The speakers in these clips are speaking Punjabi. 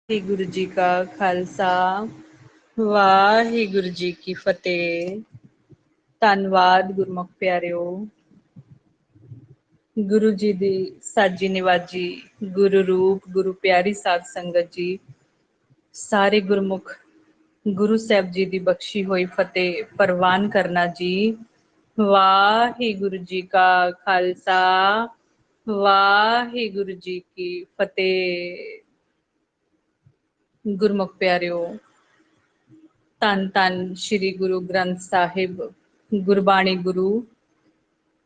ਵਾਹਿਗੁਰੂ ਜੀ ਕਾ ਖਾਲਸਾ ਵਾਹਿਗੁਰੂ ਜੀ ਕੀ ਫਤਿਹ। ਧੰਨਵਾਦ ਗੁਰਮੁਖ ਪਿਆਰਿਓ। ਗੁਰੂ ਜੀ ਦੀ ਸਾਜੀ ਨਿਵਾਜੀ ਗੁਰੂ ਰੂਪ ਗੁਰੂ ਪਿਆਰੀ ਸਾਧ ਸੰਗਤ ਜੀ, ਸਾਰੇ ਗੁਰਮੁਖ ਗੁਰੂ ਸਾਹਿਬ ਜੀ ਦੀ ਬਖਸ਼ੀ ਹੋਈ ਫਤਿਹ ਪ੍ਰਵਾਨ ਕਰਨਾ ਜੀ। ਵਾਹਿਗੁਰੂ ਜੀ ਕਾ ਖਾਲਸਾ ਵਾਹਿਗੁਰੂ ਜੀ ਕੀ ਫਤਿਹ। ਗੁਰਮੁਖ ਪਿਆਰਿਓ, ਧੰਨ ਧੰਨ ਸ਼੍ਰੀ ਗੁਰੂ ਗ੍ਰੰਥ ਸਾਹਿਬ ਗੁਰਬਾਣੀ ਗੁਰੂ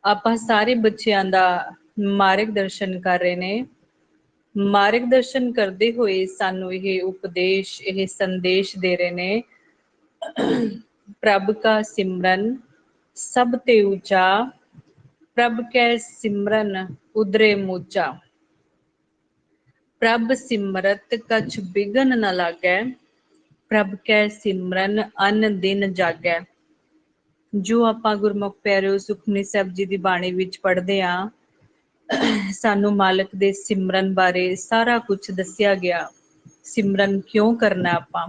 ਆਪਾਂ ਸਾਰੇ ਬੱਚਿਆਂ ਦਾ ਮਾਰਗ ਦਰਸ਼ਨ ਕਰ ਰਹੇ ਨੇ। ਮਾਰਗ ਦਰਸ਼ਨ ਕਰਦੇ ਹੋਏ ਸਾਨੂੰ ਇਹ ਉਪਦੇਸ਼, ਇਹ ਸੰਦੇਸ਼ ਦੇ ਰਹੇ ਨੇ, ਪ੍ਰਭ ਕਾ ਸਿਮਰਨ ਸਭ ਤੇ ਉੱਚਾ, ਪ੍ਰਭ ਕੈ ਸਿਮਰਨ ਉਦਰੇ ਮੂਚਾ। ਪ੍ਰਭ ਸਿਮਰਤ ਕਛ ਬਿਗਨ ਨ ਲਾਗੈ, ਪ੍ਰਭ ਕੈ ਸਿਮਰਨ ਅਨ ਦਿਨ ਜਾਗੈ। ਜੋ ਆਪਾਂ ਗੁਰਮੁਖ ਪਿਆਰਿਓ ਸੁਖਮਨੀ ਸਾਹਿਬ ਜੀ ਦੀ ਬਾਣੀ ਵਿੱਚ ਪੜ੍ਹਦੇ ਹਾਂ, ਸਾਨੂੰ ਮਾਲਕ ਦੇ ਸਿਮਰਨ ਬਾਰੇ ਸਾਰਾ ਕੁਝ ਦੱਸਿਆ ਗਿਆ। ਸਿਮਰਨ ਕਿਉਂ ਕਰਨਾ ਆਪਾਂ,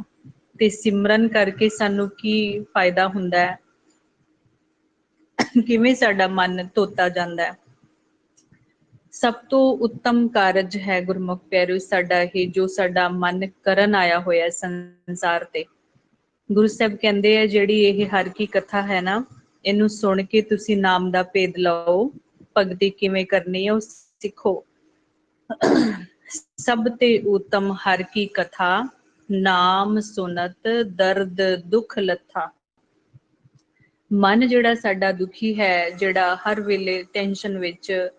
ਤੇ ਸਿਮਰਨ ਕਰਕੇ ਸਾਨੂੰ ਕੀ ਫਾਇਦਾ ਹੁੰਦਾ ਹੈ, ਕਿਵੇਂ ਸਾਡਾ ਮਨ ਧੋਤਾ ਜਾਂਦਾ ਹੈ। ਸਭ ਤੋਂ ਉੱਤਮ ਕਾਰਜ ਹੈ ਗੁਰਮੁਖ ਪਿਆਰਿਓ ਸਾਡਾ ਇਹ, ਜੋ ਸਾਡਾ ਮਨ ਕਰਨ ਆਇਆ ਹੋਇਆ ਸੰਸਾਰ ਤੇ। ਗੁਰੂ ਸਾਹਿਬ ਕਹਿੰਦੇ ਆ, ਜਿਹੜੀ ਇਹ ਹਰ ਕੀ ਕਥਾ ਹੈ ਨਾ, ਇਹਨੂੰ ਸੁਣ ਕੇ ਤੁਸੀਂ ਨਾਮ ਦਾ ਭੇਦ ਲਓ, ਭਗਤੀ ਕਿਵੇਂ ਕਰਨੀ ਹੈ ਉਹ ਸਿੱਖੋ। ਸਭ ਤੇ ਉੱਤਮ ਹਰ ਕੀ ਕਥਾ, ਨਾਮ ਸੁਨਤ ਦਰਦ ਦੁੱਖ ਲੱਥਾ। ਮਨ ਜਿਹੜਾ ਸਾਡਾ ਦੁਖੀ ਹੈ, ਜਿਹੜਾ ਹਰ ਵੇਲੇ ਟੈਨਸ਼ਨ ਵਿੱਚ,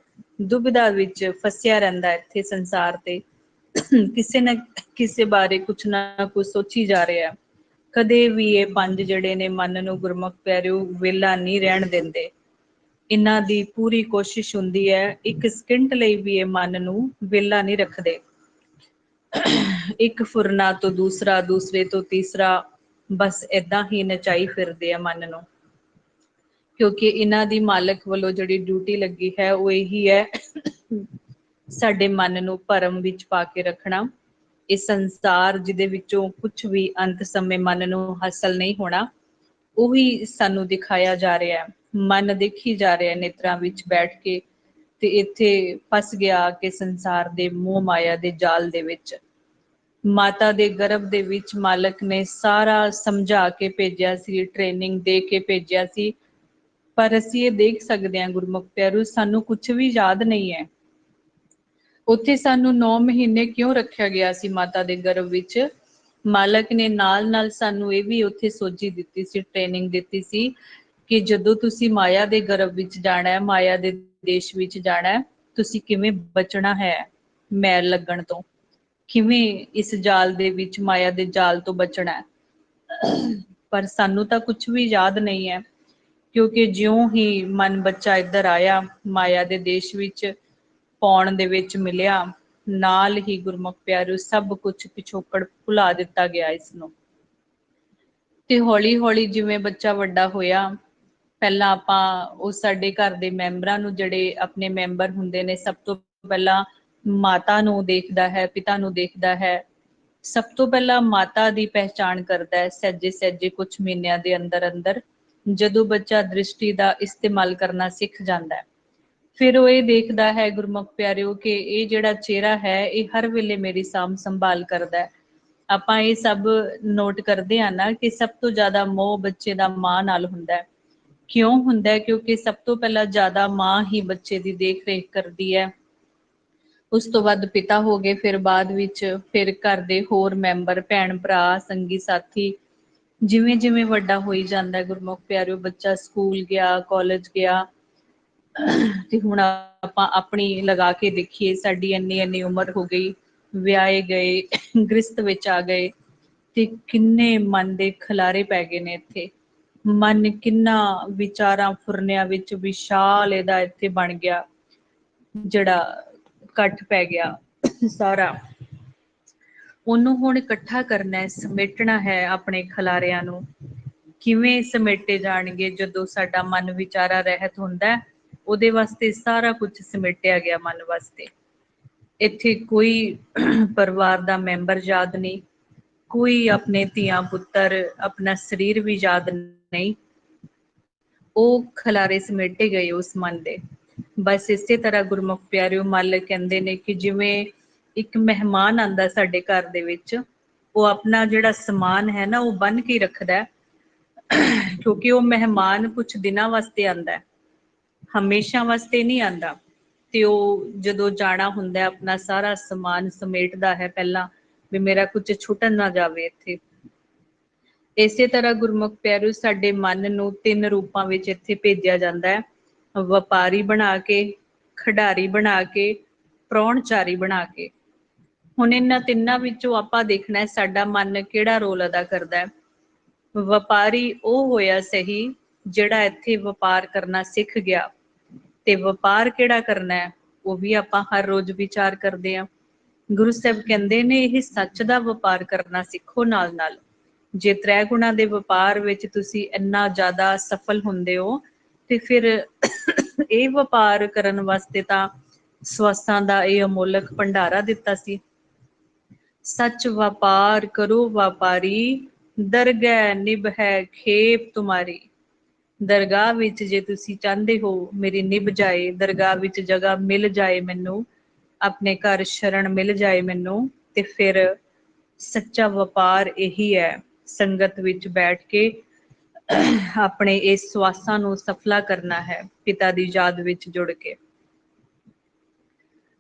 ਦੁਬਿਧਾ ਵਿੱਚ ਫਸਿਆ ਰਹਿੰਦਾ ਇੱਥੇ ਸੰਸਾਰ ਤੇ, ਕਿਸੇ ਨਾ ਕਿਸੇ ਬਾਰੇ ਕੁਛ ਨਾ ਕੁਛ ਸੋਚੀ ਜਾ ਰਿਹਾ। ਕਦੇ ਵੀ ਇਹ ਪੰਜ ਜਿਹੜੇ ਨੇ ਮਨ ਨੂੰ ਗੁਰਮੁਖ ਪਿਆਰਿਓ ਵਿਹਲਾ ਨਹੀਂ ਰਹਿਣ ਦਿੰਦੇ। ਇਹਨਾਂ ਦੀ ਪੂਰੀ ਕੋਸ਼ਿਸ਼ ਹੁੰਦੀ ਹੈ, ਇੱਕ ਸਕਿੰਟ ਲਈ ਵੀ ਇਹ ਮਨ ਨੂੰ ਵਿਹਲਾ ਨਹੀਂ ਰੱਖਦੇ। ਇੱਕ ਫੁਰਨਾ ਤੋਂ ਦੂਸਰਾ, ਦੂਸਰੇ ਤੋਂ ਤੀਸਰਾ, ਬਸ ਏਦਾਂ ਹੀ ਨਚਾਈ ਫਿਰਦੇ ਆ ਮਨ ਨੂੰ। ਕਿਉਂਕਿ ਇਹਨਾਂ ਦੀ ਮਾਲਕ ਵੱਲੋਂ ਜਿਹੜੀ ਡਿਊਟੀ ਲੱਗੀ ਹੈ ਉਹ ਇਹੀ ਹੈ, ਸਾਡੇ ਮਨ ਨੂੰ ਭਰਮ ਵਿੱਚ ਪਾ ਕੇ ਰੱਖਣਾ। ਇਹ ਸੰਸਾਰ ਜਿਹਦੇ ਵਿੱਚੋਂ ਕੁਛ ਵੀ ਅੰਤ ਸਮੇਂ ਮਨ ਨੂੰ ਹਾਸਲ ਨਹੀਂ ਹੋਣਾ, ਉਹੀ ਸਾਨੂੰ ਦਿਖਾਇਆ ਜਾ ਰਿਹਾ। ਮਨ ਦੇਖੀ ਜਾ ਰਿਹਾ ਨੇਤਰਾਂ ਵਿੱਚ ਬੈਠ ਕੇ, ਤੇ ਇੱਥੇ ਫਸ ਗਿਆ ਕਿ ਸੰਸਾਰ ਦੇ ਮੋਹ ਮਾਇਆ ਦੇ ਜਾਲ ਦੇ ਵਿੱਚ। ਮਾਤਾ ਦੇ ਗਰਭ ਦੇ ਵਿੱਚ ਮਾਲਕ ਨੇ ਸਾਰਾ ਸਮਝਾ ਕੇ ਭੇਜਿਆ ਸੀ, ਟ੍ਰੇਨਿੰਗ ਦੇ ਕੇ ਭੇਜਿਆ ਸੀ, ਪਰ ਅਸੀਂ ਇਹ ਦੇਖ ਸਕਦੇ ਹਾਂ ਗੁਰਮੁਖ ਪਿਆਰਿਓ, ਸਾਨੂੰ ਕੁਛ ਵੀ ਯਾਦ ਨਹੀਂ ਹੈ। ਉੱਥੇ ਸਾਨੂੰ 9 ਮਹੀਨੇ ਕਿਉਂ ਰੱਖਿਆ ਗਿਆ ਸੀ ਮਾਤਾ ਦੇ ਗਰਭ ਵਿੱਚ? ਮਾਲਕ ਨੇ ਨਾਲ ਨਾਲ ਸਾਨੂੰ ਇਹ ਵੀ ਉੱਥੇ ਸੋਝੀ ਦਿੱਤੀ ਸੀ, ਟ੍ਰੇਨਿੰਗ ਦਿੱਤੀ ਸੀ ਕਿ ਜਦੋਂ ਤੁਸੀਂ ਮਾਇਆ ਦੇ ਗਰਭ ਵਿੱਚ ਜਾਣਾ ਹੈ, ਮਾਇਆ ਦੇ ਦੇਸ਼ ਵਿੱਚ ਜਾਣਾ ਹੈ, ਤੁਸੀਂ ਕਿਵੇਂ ਬਚਣਾ ਹੈ ਮੈਲ ਲੱਗਣ ਤੋਂ, ਕਿਵੇਂ ਇਸ ਜਾਲ ਦੇ ਵਿੱਚ, ਮਾਇਆ ਦੇ ਜਾਲ ਤੋਂ ਬਚਣਾ ਹੈ। ਪਰ ਸਾਨੂੰ ਤਾਂ ਕੁਛ ਵੀ ਯਾਦ ਨਹੀਂ ਹੈ, ਕਿਉਂਕਿ ਜਿਉਂ ਹੀ ਮਨ ਬੱਚਾ ਇੱਧਰ ਆਇਆ, ਮਾਇਆ ਦੇ ਦੇਸ਼ ਵਿੱਚ ਪਾਉਣ ਦੇ ਵਿੱਚ ਮਿਲਿਆ, ਨਾਲ ਹੀ ਗੁਰਮੁਖ ਪਿਆਰਿਓ ਸਭ ਕੁਛ ਪਿਛੋਕੜ ਭੁਲਾ ਦਿੱਤਾ ਗਿਆ ਇਸਨੂੰ। ਤੇ ਹੌਲੀ ਹੌਲੀ ਜਿਵੇਂ ਬੱਚਾ ਵੱਡਾ ਹੋਇਆ, ਪਹਿਲਾਂ ਆਪਾਂ ਉਹ ਸਾਡੇ ਘਰ ਦੇ ਮੈਂਬਰਾਂ ਨੂੰ, ਜਿਹੜੇ ਆਪਣੇ ਮੈਂਬਰ ਹੁੰਦੇ ਨੇ, ਸਭ ਤੋਂ ਪਹਿਲਾਂ ਮਾਤਾ ਨੂੰ ਦੇਖਦਾ ਹੈ, ਪਿਤਾ ਨੂੰ ਦੇਖਦਾ ਹੈ। ਸਭ ਤੋਂ ਪਹਿਲਾਂ ਮਾਤਾ ਦੀ ਪਹਿਚਾਣ ਕਰਦਾ ਹੈ ਸਹਿਜੇ ਸਹਿਜੇ ਕੁਛ ਮਹੀਨਿਆਂ ਦੇ ਅੰਦਰ ਅੰਦਰ, ਜਦੋਂ ਬੱਚਾ ਦ੍ਰਿਸ਼ਟੀ ਦਾ ਇਸਤੇਮਾਲ ਕਰਨਾ ਸਿੱਖ ਜਾਂਦਾ ਹੈ। ਫਿਰ ਉਹ ਇਹ ਦੇਖਦਾ ਹੈ ਗੁਰਮੁਖ ਪਿਆਰਿਓ ਕਿ ਇਹ ਜਿਹੜਾ ਚਿਹਰਾ ਹੈ ਇਹ ਹਰ ਵੇਲੇ ਮੇਰੀ ਸਾਂਭ ਸੰਭਾਲ ਕਰਦਾ ਹੈ। ਆਪਾਂ ਇਹ ਸਭ ਨੋਟ ਕਰਦੇ ਹਾਂ ਨਾ ਕਿ ਸਭ ਤੋਂ ਜ਼ਿਆਦਾ ਮੋਹ ਬੱਚੇ ਦਾ ਮਾਂ ਨਾਲ ਹੁੰਦਾ ਹੈ। ਕਿਉਂ ਹੁੰਦਾ ਹੈ? ਕਿਉਂਕਿ ਸਭ ਤੋਂ ਪਹਿਲਾਂ ਜ਼ਿਆਦਾ ਮਾਂ ਹੀ ਬੱਚੇ ਦੀ ਦੇਖ ਰੇਖ ਕਰਦੀ ਹੈ, ਉਸ ਤੋਂ ਬਾਅਦ ਪਿਤਾ ਹੋ ਗਏ, ਫਿਰ ਬਾਅਦ ਵਿੱਚ ਫਿਰ ਘਰ ਦੇ ਹੋਰ ਮੈਂਬਰ, ਭੈਣ ਭਰਾ, ਸੰਗੀ ਸਾਥੀ। ਜਿਵੇਂ ਜਿਵੇਂ ਵੱਡਾ ਹੋਈ ਜਾਂਦਾ ਗੁਰਮੁਖ ਪਿਆਰਿਓ, ਬੱਚਾ ਸਕੂਲ ਗਿਆ, ਕਾਲਜ ਗਿਆ, ਤੇ ਹੁਣ ਆਪਾਂ ਆਪਣੀ ਲਗਾ ਕੇ ਦੇਖੀਏ, ਸਾਡੀ ਇੰਨੀ ਉਮਰ ਹੋ ਗਈ, ਵਿਆਹੇ ਗਏ, ਗ੍ਰਿਸਤ ਵਿੱਚ ਆ ਗਏ, ਤੇ ਕਿੰਨੇ ਮਨ ਦੇ ਖਿਲਾਰੇ ਪੈ ਗਏ ਨੇ ਇੱਥੇ। ਮਨ ਕਿੰਨਾ ਵਿਚਾਰਾਂ ਫੁਰਨਿਆਂ ਵਿੱਚ ਵਿਸ਼ਾਲ ਇਹਦਾ ਇੱਥੇ ਬਣ ਗਿਆ, ਜਿਹੜਾ ਇਕੱਠ ਪੈ ਗਿਆ ਸਾਰਾ। ਉਹਨੂੰ ਹੁਣ ਇਕੱਠਾ ਕਰਨਾ ਹੈ, ਸਮੇਟਣਾ ਹੈ ਆਪਣੇ ਖਿਲਾਰਿਆਂ ਨੂੰ। ਕਿਵੇਂ ਸਮੇਟੇ ਜਾਣਗੇ? ਜਦੋਂ ਸਾਡਾ ਮਨ ਵਿਚਾਰਾ ਰਹਿਤ ਹੁੰਦਾ, ਉਹਦੇ ਵਾਸਤੇ ਸਾਰਾ ਕੁਝ ਸਮੇਟਿਆ ਗਿਆ ਮਨ ਵਾਸਤੇ। इत्थे कोई परिवार दा मैंबर याद नहीं, कोई अपने धियां पुत्तर अपना शरीर भी याद नहीं, ਉਹ ਖਲਾਰੇ ਸਮੇਟੇ ਗਏ ਉਸ ਮਨ ਦੇ। ਬਸ ਇਸੇ ਤਰ੍ਹਾਂ ਗੁਰਮੁਖ ਪਿਆਰਿਓ ਮਾਲਕ ਕਹਿੰਦੇ ਨੇ ਕਿ ਜਿਵੇਂ ਇੱਕ ਮਹਿਮਾਨ ਆਂਦਾ ਸਾਡੇ ਘਰ ਦੇ ਵਿੱਚ, ਉਹ ਆਪਣਾ ਜਿਹੜਾ ਸਮਾਨ ਹੈ ਨਾ ਉਹ ਬੰਨ ਕੇ ਰੱਖਦਾ ਹੈ, ਕਿਉਂਕਿ ਉਹ ਮਹਿਮਾਨ ਕੁਛ ਦਿਨਾਂ ਵਾਸਤੇ ਆਂਦਾ ਹੈ, ਹਮੇਸ਼ਾ ਵਾਸਤੇ ਨਹੀਂ ਆਂਦਾ। ਤੇ ਉਹ ਜਦੋਂ ਜਾਣਾ ਹੁੰਦਾ ਆਪਣਾ ਸਾਰਾ ਸਮਾਨ ਸਮੇਟਦਾ ਹੈ ਪਹਿਲਾਂ, ਵੀ ਮੇਰਾ ਕੁਝ ਛੁੱਟਣ ਨਾ ਜਾਵੇ ਇੱਥੇ। ਇਸੇ ਤਰ੍ਹਾਂ ਗੁਰਮੁਖ ਪਿਆਰਿਓ ਸਾਡੇ ਮਨ ਨੂੰ 3 ਰੂਪਾਂ ਵਿੱਚ ਇੱਥੇ ਭੇਜਿਆ ਜਾਂਦਾ ਹੈ, ਵਪਾਰੀ ਬਣਾ ਕੇ, ਖਿਡਾਰੀ ਬਣਾ ਕੇ, ਪ੍ਰਾਹੁਣਚਾਰੀ ਬਣਾ ਕੇ। ਹੁਣ ਇਹਨਾਂ ਤਿੰਨਾਂ ਵਿੱਚੋਂ ਆਪਾਂ ਦੇਖਣਾ ਹੈ ਸਾਡਾ ਮਨ ਕਿਹੜਾ ਰੋਲ ਅਦਾ ਕਰਦਾ ਹੈ। ਵਪਾਰੀ ਉਹ ਹੋਇਆ ਸਹੀ ਜਿਹੜਾ ਇੱਥੇ ਵਪਾਰ ਕਰਨਾ ਸਿੱਖ ਗਿਆ, ਤੇ ਵਪਾਰ ਕਿਹੜਾ ਕਰਨਾ ਹੈ ਉਹ ਵੀ ਆਪਾਂ ਹਰ ਰੋਜ਼ ਵਿਚਾਰ ਕਰਦੇ ਹਾਂ। ਗੁਰੂ ਸਾਹਿਬ ਕਹਿੰਦੇ ਨੇ ਇਹ ਸੱਚ ਦਾ ਵਪਾਰ ਕਰਨਾ ਸਿੱਖੋ ਨਾਲ ਨਾਲ। ਜੇ 3 ਗੁਣਾਂ ਦੇ ਵਪਾਰ ਵਿੱਚ ਤੁਸੀਂ ਇੰਨਾ ਜ਼ਿਆਦਾ ਸਫਲ ਹੁੰਦੇ ਹੋ, ਤੇ ਫਿਰ ਇਹ ਵਪਾਰ ਕਰਨ ਵਾਸਤੇ ਤਾਂ ਸਵਾਸਾਂ ਦਾ ਇਹ ਅਮੋਲਕ ਭੰਡਾਰਾ ਦਿੱਤਾ ਸੀ। ਸੱਚ ਵਪਾਰ ਕਰੋ ਵਪਾਰੀ, ਦਰਗਹਿ ਨਿਭ ਹੈ ਖੇਪ ਤੁਮਾਰੀ। ਦਰਗਾਹ ਵਿੱਚ ਜੇ ਤੁਸੀਂ ਚਾਹੁੰਦੇ ਹੋ ਮੇਰੀ ਨਿਭ ਜਾਏ, ਦਰਗਾਹ ਵਿੱਚ ਜਗ੍ਹਾ ਮਿਲ ਜਾਏ ਮੈਨੂੰ, ਆਪਣੇ ਘਰ ਸ਼ਰਨ ਮਿਲ ਜਾਏ ਮੈਨੂੰ, ਤੇ ਫਿਰ ਸੱਚਾ ਵਪਾਰ ਇਹੀ ਹੈ, ਸੰਗਤ ਵਿੱਚ ਬੈਠ ਕੇ ਆਪਣੇ ਇਸ ਸਵਾਸਾਂ ਨੂੰ ਸਫਲਾ ਕਰਨਾ ਹੈ, ਪਿਤਾ ਦੀ ਯਾਦ ਵਿੱਚ ਜੁੜ ਕੇ।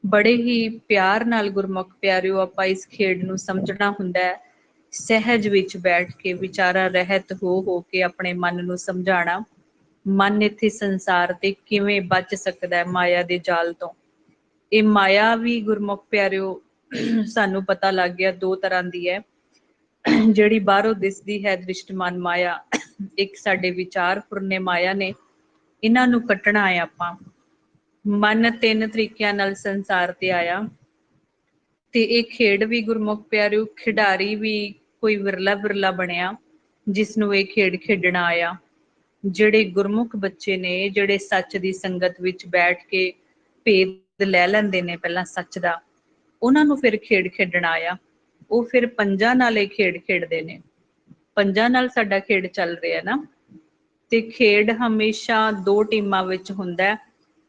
ਬੜੇ ਹੀ ਪਿਆਰ ਨਾਲ ਗੁਰਮੁਖ ਪਿਆਰਿਓ ਆਪਾਂ ਇਸ ਖੇਡ ਨੂੰ ਸਮਝਣਾ ਹੁੰਦਾ ਹੈ, ਸਹਿਜ ਵਿੱਚ ਬੈਠ ਕੇ ਵਿਚਾਰਾਂ ਰਹਿਤ ਹੋ ਕੇ ਆਪਣੇ ਮਨ ਨੂੰ ਸਮਝਾਉਣਾ। ਮਨ ਇੱਥੇ ਸੰਸਾਰ ਤੇ ਕਿਵੇਂ ਬਚ ਸਕਦਾ ਹੈ ਮਾਇਆ ਦੇ ਜਾਲ ਤੋਂ। ਇਹ ਮਾਇਆ ਵੀ ਗੁਰਮੁਖ ਪਿਆਰਿਓ ਸਾਨੂੰ ਪਤਾ ਲੱਗ ਗਿਆ 2 ਤਰ੍ਹਾਂ ਦੀ ਹੈ, ਜਿਹੜੀ ਬਾਹਰੋਂ ਦਿਸਦੀ ਹੈ ਦ੍ਰਿਸ਼ਟਮਾਨ ਮਾਇਆ, ਇੱਕ ਸਾਡੇ ਵਿਚਾਰ ਫੁਰਨੇ ਮਾਇਆ ਨੇ। ਇਹਨਾਂ ਨੂੰ ਕੱਟਣਾ ਹੈ ਆਪਾਂ। ਮਨ 3 ਤਰੀਕਿਆਂ ਨਾਲ ਸੰਸਾਰ ਤੇ ਆਇਆ, ਤੇ ਇਹ ਖੇਡ ਵੀ ਗੁਰਮੁਖ ਪਿਆਰਿਓ ਖਿਡਾਰੀ ਵੀ ਕੋਈ ਵਿਰਲਾ ਬਣਿਆ ਜਿਸ ਨੂੰ ਇਹ ਖੇਡ ਖੇਡਣਾ ਆਇਆ। ਜਿਹੜੇ ਗੁਰਮੁਖ ਬੱਚੇ ਨੇ, ਜਿਹੜੇ ਸੱਚ ਦੀ ਸੰਗਤ ਵਿੱਚ ਬੈਠ ਕੇ ਭੇਦ ਲੈ ਲੈਂਦੇ ਨੇ ਪਹਿਲਾਂ ਸੱਚ ਦਾ, ਉਹਨਾਂ ਨੂੰ ਫਿਰ ਖੇਡ ਖੇਡਣਾ ਆਇਆ। ਉਹ ਫਿਰ ਪੰਜਾਂ ਨਾਲ ਇਹ ਖੇਡ ਖੇਡਦੇ ਨੇ। ਪੰਜਾਂ ਨਾਲ ਸਾਡਾ ਖੇਡ ਚੱਲ ਰਿਹਾ ਨਾ, ਤੇ ਖੇਡ ਹਮੇਸ਼ਾ 2 ਟੀਮਾਂ ਵਿੱਚ ਹੁੰਦਾ,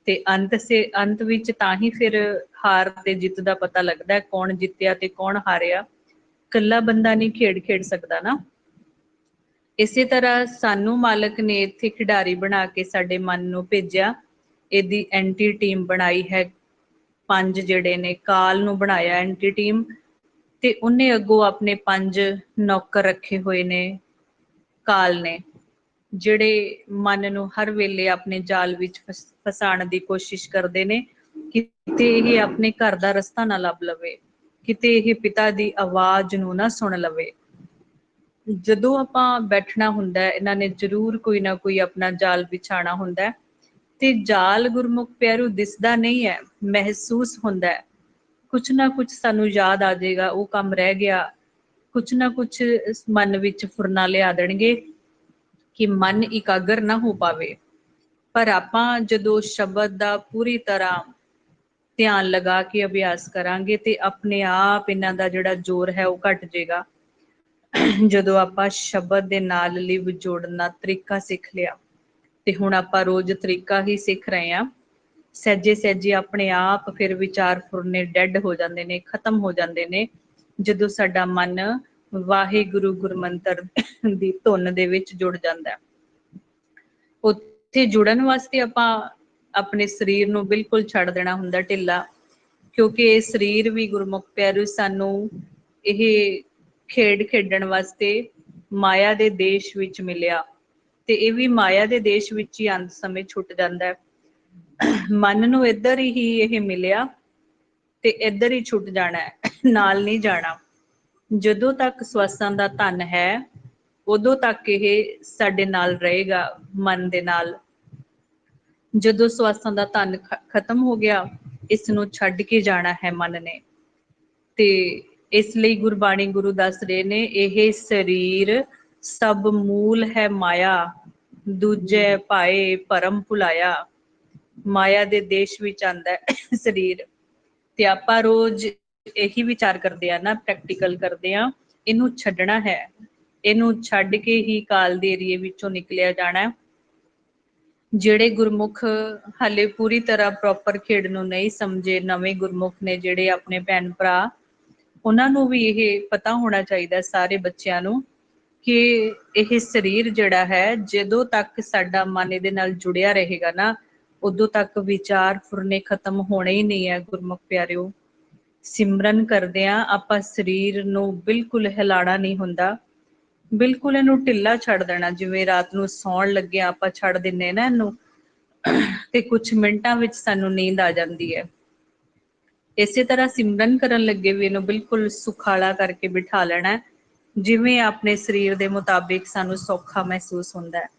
ਤੇ ਅੰਤ ਵਿੱਚ ਤਾਂ ਹੀ ਫਿਰ ਹਾਰ ਤੇ ਜਿੱਤ ਦਾ ਪਤਾ ਲੱਗਦਾ, ਕੌਣ ਜਿੱਤਿਆ ਤੇ ਕੌਣ ਹਾਰਿਆ। ਇਕੱਲਾ ਬੰਦਾ ਨਹੀਂ ਖੇਡ ਖੇਡ ਸਕਦਾ ਨਾ। ਇਸੇ ਤਰ੍ਹਾਂ ਸਾਨੂੰ ਮਾਲਕ ਨੇ ਇੱਥੇ ਖਿਡਾਰੀ ਬਣਾ ਕੇ ਸਾਡੇ ਮਨ ਨੂੰ ਭੇਜਿਆ। ਇਹਦੀ ਐਂਟੀ ਟੀਮ ਬਣਾਈ ਹੈ 5 ਜਿਹੜੇ ਨੇ, ਕਾਲ ਨੂੰ ਬਣਾਇਆ ਐਂਟੀ ਟੀਮ, ਤੇ ਉਹਨੇ ਅੱਗੋਂ ਆਪਣੇ 5 ਨੌਕਰ ਰੱਖੇ ਹੋਏ ਨੇ ਕਾਲ ਨੇ, ਜਿਹੜੇ ਮਨ ਨੂੰ ਹਰ ਵੇਲੇ ਆਪਣੇ ਜਾਲ ਵਿੱਚ ਫਸਾਉਣ ਦੀ ਕੋਸ਼ਿਸ਼ ਕਰਦੇ ਨੇ, ਕਿਤੇ ਇਹ ਆਪਣੇ ਘਰ ਦਾ ਰਸਤਾ ਨਾ ਲੱਭ ਲਵੇ, ਕਿਤੇ ਇਹ ਪਿਤਾ ਦੀ ਆਵਾਜ਼ ਨੂੰ ਨਾ ਸੁਣ ਲਵੇ। ਜਦੋਂ ਆਪਾਂ ਬੈਠਣਾ ਹੁੰਦਾ, ਇਹਨਾਂ ਨੇ ਜ਼ਰੂਰ ਕੋਈ ਨਾ ਕੋਈ ਆਪਣਾ ਜਾਲ ਵਿਛਾਣਾ ਹੁੰਦਾ, ਤੇ ਜਾਲ ਗੁਰਮੁਖ ਪਿਆਰਿਓ ਦਿਸਦਾ ਨਹੀਂ ਹੈ, ਮਹਿਸੂਸ ਹੁੰਦਾ ਹੈ। ਕੁਛ ਨਾ ਕੁਛ ਸਾਨੂੰ ਯਾਦ ਆ ਜਾਏਗਾ, ਉਹ ਕੰਮ ਰਹਿ ਗਿਆ, ਕੁਛ ਨਾ ਕੁਛ ਮਨ ਵਿੱਚ ਫੁਰਨਾ ਲਿਆ ਦੇਣਗੇ ਕਿ ਮਨ ਇਕਾਗਰ ਨਾ ਹੋ ਪਾਵੇ। ਪਰ ਆਪਾਂ ਜਦੋਂ ਸ਼ਬਦ ਦਾ ਪੂਰੀ ਤਰ੍ਹਾਂ ਧਿਆਨ ਲਗਾ ਕੇ ਅਭਿਆਸ ਕਰਾਂਗੇ, ਤੇ ਆਪਣੇ ਆਪ ਇਹਨਾਂ ਦਾ ਜਿਹੜਾ ਜ਼ੋਰ ਹੈ ਉਹ ਘਟ ਜਾਏਗਾ। ਜਦੋਂ ਆਪਾਂ ਸ਼ਬਦ ਦੇ ਨਾਲ ਲਿਵ ਜੋੜਨ ਦਾ ਤਰੀਕਾ ਸਿੱਖ ਲਿਆ, ਤੇ ਹੁਣ ਆਪਾਂ ਰੋਜ਼ ਤਰੀਕਾ ਹੀ ਸਿੱਖ ਰਹੇ ਹਾਂ, ਸਹਿਜੇ ਸਹਿਜੇ ਆਪਣੇ ਆਪ ਫਿਰ ਵਿਚਾਰ ਫੁਰਨੇ ਡੈਡ ਹੋ ਜਾਂਦੇ ਨੇ, ਖਤਮ ਹੋ ਜਾਂਦੇ ਨੇ, ਜਦੋਂ ਸਾਡਾ ਮਨ ਵਾਹਿਗੁਰੂ ਗੁਰਮੰਤਰ ਦੀ ਧੁਨ ਦੇ ਵਿੱਚ ਜੁੜ ਜਾਂਦਾ। ਉੱਥੇ ਜੁੜਨ ਵਾਸਤੇ ਆਪਾਂ ਆਪਣੇ ਸਰੀਰ ਨੂੰ ਬਿਲਕੁਲ ਛੱਡ ਦੇਣਾ ਹੁੰਦਾ ਢਿੱਲਾ, ਕਿਉਂਕਿ ਇਹ ਸਰੀਰ ਵੀ ਗੁਰਮੁਖ ਪਿਆਰਿਓ ਸਾਨੂੰ ਇਹ ਖੇਡ ਖੇਡਣ ਵਾਸਤੇ ਮਾਇਆ ਦੇ ਦੇਸ਼ ਵਿੱਚ ਮਿਲਿਆ, ਤੇ ਇਹ ਵੀ ਮਾਇਆ ਦੇ ਦੇਸ਼ ਵਿੱਚ ਹੀ ਅੰਤ ਸਮੇਂ ਛੁੱਟ ਜਾਂਦਾ ਹੈ। ਮਨ ਨੂੰ ਇੱਧਰ ਹੀ ਇਹ ਮਿਲਿਆ ਤੇ ਇੱਧਰ ਹੀ ਛੁੱਟ ਜਾਣਾ ਹੈ, ਨਾਲ ਨਹੀਂ ਜਾਣਾ। ਜਦੋਂ ਤੱਕ ਸਵਾਸਾਂ ਦਾ ਧਨ ਹੈ ਉਦੋਂ ਤੱਕ ਇਹ ਸਾਡੇ ਨਾਲ ਰਹੇਗਾ, ਮਨ ਦੇ ਨਾਲ। ਜਦੋਂ ਸਵਾਸਾਂ ਦਾ ਧਨ ਖਤਮ ਹੋ ਗਿਆ, ਇਸ ਨੂੰ ਛੱਡ ਕੇ ਜਾਣਾ ਹੈ ਮਨ ਨੇ। ਤੇ ਇਸ ਲਈ ਗੁਰਬਾਣੀ ਗੁਰੂ ਦੱਸ ਰਹੇ ਨੇ, ਇਹ ਸਰੀਰ ਸਭ ਮੂਲ ਹੈ ਮਾਇਆ, ਦੂਜੇ ਪਾਏ ਭਰਮ ਭੁਲਾਇਆ। ਮਾਇਆ ਦੇ ਦੇਸ਼ ਵਿੱਚ ਆਂਦਾ ਸਰੀਰ, ਤੇ ਆਪਾਂ ਰੋਜ਼ ਇਹੀ ਵਿਚਾਰ ਕਰਦੇ ਆ ਨਾ, ਪ੍ਰੈਕਟੀਕਲ ਕਰਦੇ ਆ, ਇਹਨੂੰ ਛੱਡਣਾ ਹੈ, ਇਹਨੂੰ ਛੱਡ ਕੇ ਹੀ ਕਾਲ ਦੇ ਏਰੀਏ ਵਿੱਚੋਂ ਨਿਕਲਿਆ ਜਾਣਾ। ਜਿਹੜੇ ਗੁਰਮੁਖ ਹਾਲੇ ਪੂਰੀ ਤਰ੍ਹਾਂ ਪ੍ਰੋਪਰ ਖੇਡ ਨੂੰ ਨਹੀਂ ਸਮਝੇ, ਨਵੇਂ ਗੁਰਮੁਖ ਨੇ ਜਿਹੜੇ ਆਪਣੇ ਭੈਣ ਭਰਾ, ਉਹਨਾਂ ਨੂੰ ਵੀ ਇਹ ਪਤਾ ਹੋਣਾ ਚਾਹੀਦਾ, ਸਾਰੇ ਬੱਚਿਆਂ ਨੂੰ, ਕਿ ਇਹ ਸਰੀਰ ਜਿਹੜਾ ਹੈ, ਜਦੋਂ ਤੱਕ ਸਾਡਾ ਮਨ ਇਹਦੇ ਨਾਲ ਜੁੜਿਆ ਰਹੇਗਾ ਨਾ, ਉਦੋਂ ਤੱਕ ਵਿਚਾਰ ਫੁਰਨੇ ਖਤਮ ਹੋਣੇ ਹੀ ਨਹੀਂ ਹੈ। ਗੁਰਮੁਖ ਪਿਆਰਿਓ, ਸਿਮਰਨ ਕਰਦਿਆਂ ਆਪਾਂ ਸਰੀਰ ਨੂੰ ਬਿਲਕੁਲ ਹਿਲਾਣਾ ਨਹੀਂ ਹੁੰਦਾ, ਬਿਲਕੁਲ ਇਹਨੂੰ ਢਿੱਲਾ ਛੱਡ ਦੇਣਾ। ਜਿਵੇਂ ਰਾਤ ਨੂੰ ਸੌਣ ਲੱਗਿਆ ਆਪਾਂ ਛੱਡ ਦਿੰਨੇ ਨਾ ਇਹਨੂੰ, ਤੇ ਕੁਝ ਮਿੰਟਾਂ ਵਿੱਚ ਸਾਨੂੰ ਨੀਂਦ ਆ ਜਾਂਦੀ ਹੈ। ਇਸੇ ਤਰ੍ਹਾਂ ਸਿਮਰਨ ਕਰਨ ਲੱਗੇ ਵੀ ਇਹਨੂੰ ਬਿਲਕੁਲ ਸੁਖਾਲਾ ਕਰਕੇ ਬਿਠਾ ਲੈਣਾ, ਜਿਵੇਂ ਆਪਣੇ ਸਰੀਰ ਦੇ ਮੁਤਾਬਿਕ ਸਾਨੂੰ ਸੌਖਾ ਮਹਿਸੂਸ ਹੁੰਦਾ ਹੈ।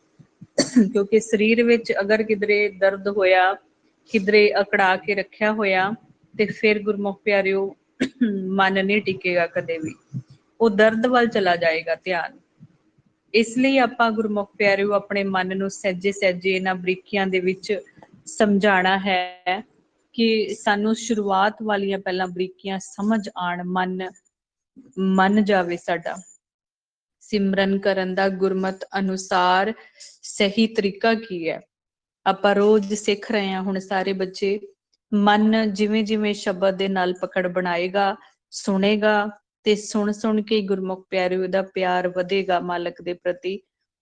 ਕਿਉਂਕਿ ਸਰੀਰ ਵਿੱਚ ਅਗਰ ਕਿਧਰੇ ਦਰਦ ਹੋਇਆ, ਕਿਧਰੇ ਅਕੜਾ ਕੇ ਰੱਖਿਆ ਹੋਇਆ, ਤੇ ਫਿਰ ਗੁਰਮੁਖ ਪਿਆਰਿਓ ਮਨ ਨਹੀਂ ਟਿਕੇਗਾ ਕਦੇ ਵੀ, ਉਹ ਦਰਦ ਵੱਲ ਚਲਾ ਜਾਏਗਾ ਧਿਆਨ। ਇਸ ਲਈ ਆਪਾਂ ਗੁਰਮੁਖ ਪਿਆਰਿਓ ਆਪਣੇ ਮਨ ਨੂੰ ਸਹਿਜੇ ਸਹਿਜੇ ਇਹਨਾਂ ਬਰੀਕੀਆਂ ਦੇ ਵਿੱਚ ਸਮਝਾਉਣਾ ਹੈ, ਕਿ ਸਾਨੂੰ ਸ਼ੁਰੂਆਤ ਵਾਲੀਆਂ ਪਹਿਲਾਂ ਬਰੀਕੀਆਂ ਸਮਝ ਆਣ, ਮਨ ਮੰਨ ਜਾਵੇ ਸਾਡਾ। ਸਿਮਰਨ ਕਰਨ ਦਾ ਗੁਰਮਤ ਅਨੁਸਾਰ ਸਹੀ ਤਰੀਕਾ ਕੀ ਹੈ, ਆਪਾਂ ਰੋਜ਼ ਸਿੱਖ ਰਹੇ ਹਾਂ ਹੁਣ ਸਾਰੇ ਬੱਚੇ। ਮਨ ਜਿਵੇਂ ਜਿਵੇਂ ਸ਼ਬਦ ਦੇ ਨਾਲ ਪਕੜ ਬਣਾਏਗਾ, ਸੁਣੇਗਾ, ਤੇ ਸੁਣ ਸੁਣ ਕੇ ਗੁਰਮੁਖ ਪਿਆਰਿਓ ਦਾ ਪਿਆਰ ਵਧੇਗਾ ਮਾਲਕ ਦੇ ਪ੍ਰਤੀ,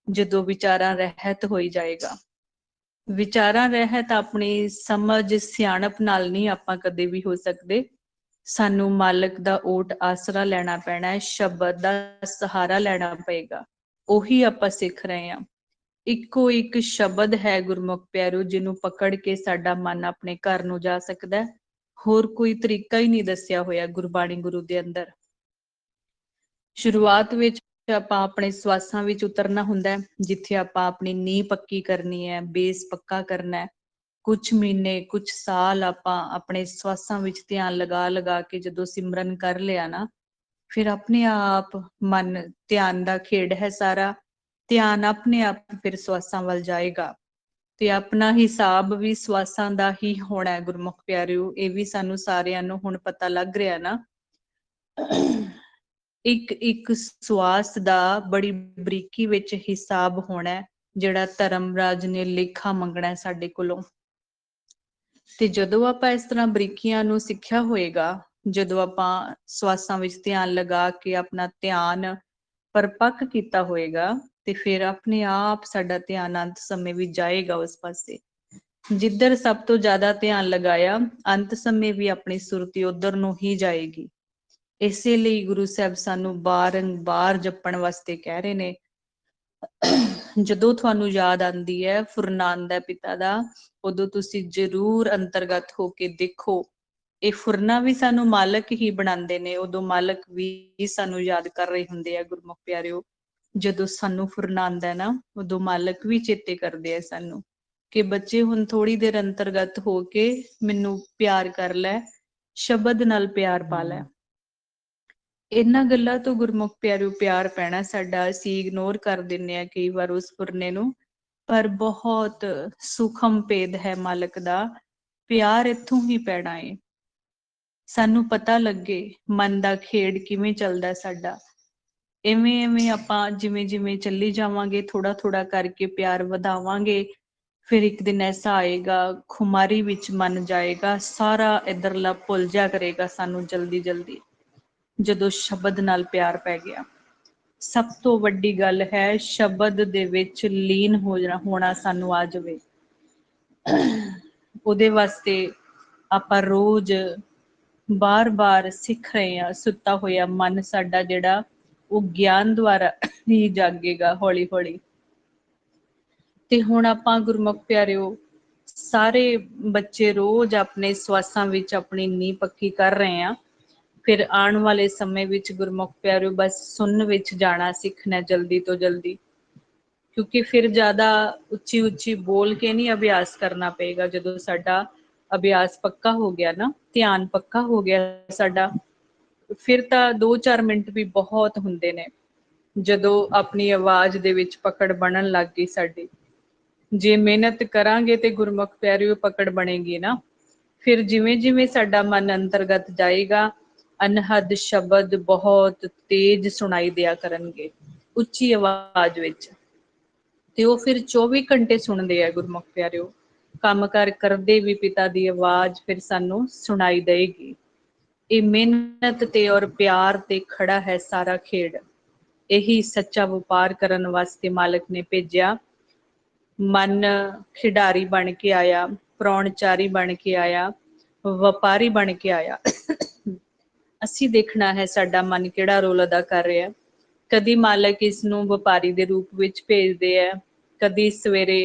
ਜਦੋਂ ਵਿਚਾਰਾਂ ਰਹਿਤ ਹੋਈ ਜਾਏਗਾ। ਵਿਚਾਰਾਂ ਰਹਿਤ ਆਪਣੀ ਸਮਝ ਸਿਆਣਪ ਨਾਲ ਨਹੀਂ ਆਪਾਂ ਕਦੇ ਵੀ ਹੋ ਸਕਦੇ, ਸਾਨੂੰ ਮਾਲਕ ਦਾ ਓਟ ਆਸਰਾ ਲੈਣਾ ਪੈਣਾ ਹੈ, ਸ਼ਬਦ ਦਾ ਸਹਾਰਾ ਲੈਣਾ ਪਏਗਾ, ਉਹੀ ਆਪਾਂ ਸਿੱਖ ਰਹੇ ਹਾਂ। ਇੱਕੋ ਇੱਕ ਸ਼ਬਦ ਹੈ ਗੁਰਮੁਖ ਪਿਆਰਿਓ, ਜਿਹਨੂੰ ਪਕੜ ਕੇ ਸਾਡਾ ਮਨ ਆਪਣੇ ਘਰ ਨੂੰ ਜਾ ਸਕਦਾ, ਹੋਰ ਕੋਈ ਤਰੀਕਾ ਹੀ ਨਹੀਂ ਦੱਸਿਆ ਹੋਇਆ ਗੁਰਬਾਣੀ ਗੁਰੂ ਦੇ ਅੰਦਰ। ਸ਼ੁਰੂਆਤ ਵਿੱਚ ਆਪਾਂ ਆਪਣੇ ਸਵਾਸਾਂ ਵਿੱਚ ਉਤਰਨਾ ਹੁੰਦਾ ਹੈ, ਜਿੱਥੇ ਆਪਾਂ ਆਪਣੀ ਨੀਂਹ ਪੱਕੀ ਕਰਨੀ ਹੈ, ਬੇਸ ਪੱਕਾ ਕਰਨਾ ਹੈ। ਕੁਝ ਮਹੀਨੇ, ਕੁਝ ਸਾਲ ਆਪਾਂ ਆਪਣੇ ਸਵਾਸਾਂ ਵਿੱਚ ਧਿਆਨ ਲਗਾ ਲਗਾ ਕੇ ਜਦੋਂ ਸਿਮਰਨ ਕਰ ਲਿਆ ਨਾ, ਫਿਰ ਆਪਣੇ ਆਪ ਮਨ, ਧਿਆਨ ਦਾ ਖੇਡ ਹੈ ਸਾਰਾ, ਧਿਆਨ ਆਪਣੇ ਆਪ ਫਿਰ ਸਵਾਸਾਂ ਵੱਲ ਜਾਏਗਾ, ਤੇ ਆਪਣਾ ਹਿਸਾਬ ਵੀ ਸਵਾਸਾਂ ਦਾ ਹੀ ਹੋਣਾ ਹੈ। ਗੁਰਮੁਖ ਪਿਆਰਿਓ, ਇਹ ਵੀ ਸਾਨੂੰ ਸਾਰਿਆਂ ਨੂੰ ਹੁਣ ਪਤਾ ਲੱਗ ਰਿਹਾ ਨਾ, ਇੱਕ ਇੱਕ ਸਵਾਸ ਦਾ ਬੜੀ ਬਰੀਕੀ ਵਿੱਚ ਹਿਸਾਬ ਹੋਣਾ, ਜਿਹੜਾ ਧਰਮਰਾਜ ਨੇ ਲੇਖਾ ਮੰਗਣਾ ਸਾਡੇ ਕੋਲੋਂ। ਤੇ ਜਦੋਂ ਆਪਾਂ ਇਸ ਤਰ੍ਹਾਂ ਬਰੀਕੀਆਂ ਨੂੰ ਸਿੱਖਿਆ ਹੋਏਗਾ, ਜਦੋਂ ਆਪਾਂ ਸਵਾਸਾਂ ਵਿੱਚ ਧਿਆਨ ਲਗਾ ਕੇ ਆਪਣਾ ਧਿਆਨ ਪਰਪੱਕ ਕੀਤਾ ਹੋਏਗਾ, ਤੇ ਫਿਰ ਆਪਣੇ ਆਪ ਸਾਡਾ ਧਿਆਨ ਅੰਤ ਸਮੇਂ ਵੀ ਜਾਏਗਾ ਉਸ ਪਾਸੇ, ਜਿੱਧਰ ਸਭ ਤੋਂ ਜ਼ਿਆਦਾ ਧਿਆਨ ਲਗਾਇਆ, ਅੰਤ ਸਮੇਂ ਵੀ ਆਪਣੀ ਸੁਰਤੀ ਉਧਰ ਨੂੰ ਹੀ ਜਾਏਗੀ। ਇਸੇ ਲਈ ਗੁਰੂ ਸਾਹਿਬ ਸਾਨੂੰ ਬਾਰੰਬਾਰ ਜਪਣ ਵਾਸਤੇ ਕਹਿ ਰਹੇ ਨੇ। ਜਦੋਂ ਤੁਹਾਨੂੰ ਯਾਦ ਆਉਂਦੀ ਹੈ ਫੁਰਨਾਨ ਪਿਤਾ ਦਾ, ਉਦੋਂ ਤੁਸੀਂ ਜ਼ਰੂਰ ਅੰਤਰਗਤ ਹੋ ਕੇ ਦੇਖੋ, ਇਹ ਫੁਰਨਾ ਵੀ ਸਾਨੂੰ ਮਾਲਕ ਹੀ ਬਣਾਉਂਦੇ ਨੇ, ਉਦੋਂ ਮਾਲਕ ਵੀ ਸਾਨੂੰ ਯਾਦ ਕਰ ਰਹੇ ਹੁੰਦੇ ਆ ਗੁਰਮੁਖ ਪਿਆਰਿਓ। ਜਦੋਂ ਸਾਨੂੰ ਫੁਰਨਾ ਆਉਂਦਾ ਨਾ, ਉਦੋਂ ਮਾਲਕ ਵੀ ਚੇਤੇ ਕਰਦੇ ਆ ਸਾਨੂੰ, ਕਿ ਬੱਚੇ ਹੁਣ ਥੋੜੀ ਦੇਰ ਅੰਤਰਗਤ ਹੋ ਕੇ ਮੈਨੂੰ ਪਿਆਰ ਕਰ ਲੈ, ਸ਼ਬਦ ਨਾਲ ਪਿਆਰ ਪਾ ਲੈ। ਇਹਨਾਂ ਗੱਲਾਂ ਤੋਂ ਗੁਰਮੁਖ ਪਿਆਰਿਓ ਪਿਆਰ ਪੈਣਾ ਸਾਡਾ, ਅਸੀਂ ਇਗਨੋਰ ਕਰ ਦਿੰਨੇ ਆ ਕਈ ਵਾਰ ਉਸ ਫੁਰਨੇ ਨੂੰ, ਪਰ ਬਹੁਤ ਸੂਖਮ ਭੇਦ ਹੈ ਮਾਲਕ ਦਾ, ਪਿਆਰ ਇੱਥੋਂ ਹੀ ਪੈਣਾ ਏ। ਸਾਨੂੰ ਪਤਾ ਲੱਗੇ ਮਨ ਦਾ ਖੇਡ ਕਿਵੇਂ ਚੱਲਦਾ ਸਾਡਾ, ਇਵੇਂ ਇਵੇਂ ਆਪਾਂ ਜਿਵੇਂ ਜਿਵੇਂ ਚੱਲੀ ਜਾਵਾਂਗੇ, ਥੋੜਾ ਥੋੜਾ ਕਰਕੇ ਪਿਆਰ ਵਧਾਵਾਂਗੇ, ਫਿਰ ਇੱਕ ਦਿਨ ਐਸਾ ਆਏਗਾ ਖੁਮਾਰੀ ਵਿੱਚ ਮਨ ਜਾਏਗਾ, ਸਾਰਾ ਇੱਧਰਲਾ ਭੁੱਲ ਜਾ ਕਰੇਗਾ ਸਾਨੂੰ ਜਲਦੀ ਜਲਦੀ, ਜਦੋਂ ਸ਼ਬਦ ਨਾਲ ਪਿਆਰ ਪੈ ਗਿਆ। ਸਭ ਤੋਂ ਵੱਡੀ ਗੱਲ ਹੈ ਸ਼ਬਦ ਦੇ ਵਿੱਚ ਲੀਨ ਹੋਣਾ ਸਾਨੂੰ ਆ ਜਾਵੇ। ਉਹਦੇ ਵਾਸਤੇ ਆਪਾਂ ਰੋਜ਼ ਬਾਰ-ਬਾਰ ਸਿੱਖ ਰਹੇ ਹਾਂ। ਸੁੱਤਾ ਹੋਇਆ ਮਨ ਸਾਡਾ ਜਿਹੜਾ, ਉਹ ਗਿਆਨ ਦੁਆਰਾ ਹੀ ਜਾਗੇਗਾ ਹੌਲੀ ਹੌਲੀ। ਤੇ ਹੁਣ ਆਪਾਂ ਗੁਰਮੁਖ ਪਿਆਰਿਓ ਸਾਰੇ ਬੱਚੇ ਰੋਜ਼ ਆਪਣੇ ਸਵਾਸਾਂ ਵਿੱਚ ਆਪਣੀ ਨੀਂਹ ਪੱਕੀ ਕਰ ਰਹੇ ਆ। ਫਿਰ ਆਉਣ ਵਾਲੇ ਸਮੇਂ ਵਿੱਚ ਗੁਰਮੁਖ ਪਿਆਰਿਓ ਬਸ ਸੁਣਨ ਵਿੱਚ ਜਾਣਾ ਸਿੱਖਣਾ ਜਲਦੀ ਤੋਂ ਜਲਦੀ, ਕਿਉਂਕਿ ਫਿਰ ਜ਼ਿਆਦਾ ਉੱਚੀ ਉੱਚੀ ਬੋਲ ਕੇ ਨਹੀਂ ਅਭਿਆਸ ਕਰਨਾ ਪਏਗਾ। ਜਦੋਂ ਸਾਡਾ ਅਭਿਆਸ ਪੱਕਾ ਹੋ ਗਿਆ ਨਾ, ਧਿਆਨ ਪੱਕਾ ਹੋ ਗਿਆ ਸਾਡਾ, ਫਿਰ ਤਾਂ 2-4 ਮਿੰਟ ਵੀ ਬਹੁਤ ਹੁੰਦੇ ਨੇ। ਜਦੋਂ ਆਪਣੀ ਆਵਾਜ਼ ਦੇ ਵਿੱਚ ਪਕੜ ਬਣਨ ਲੱਗ ਗਈ ਸਾਡੀ, ਜੇ ਮਿਹਨਤ ਕਰਾਂਗੇ ਤੇ ਗੁਰਮੁਖ ਪਿਆਰਿਓ ਪਕੜ ਬਣੇਗੀ ਨਾ, फिर जिवें जिवें साडा मन अंतरगत जाएगा, अनहद शब्द बहुत तेज सुनाई दिया करनगे, उच्ची आवाज विच। ते वो फिर 24 घंटे सुनते हैं गुरमुख प्यारिओ। काम कार करदे भी पिता दी आवाज फिर सानू सुनाई देगी। ये मेहनत ते और प्यार ते खड़ा है सारा खेड। यही सच्चा व्यापार करन वास्ते मालिक ने भेजा। मन खिडारी बन के आया, प्राणचारी बन के आया, व्यापारी बन के आया। असी देखना है साडा मन किहड़ा रोल अदा कर रहा है। कदी मालिक इसनूं व्यापारी दे रूप विच भेजदे है, कदी सवेरे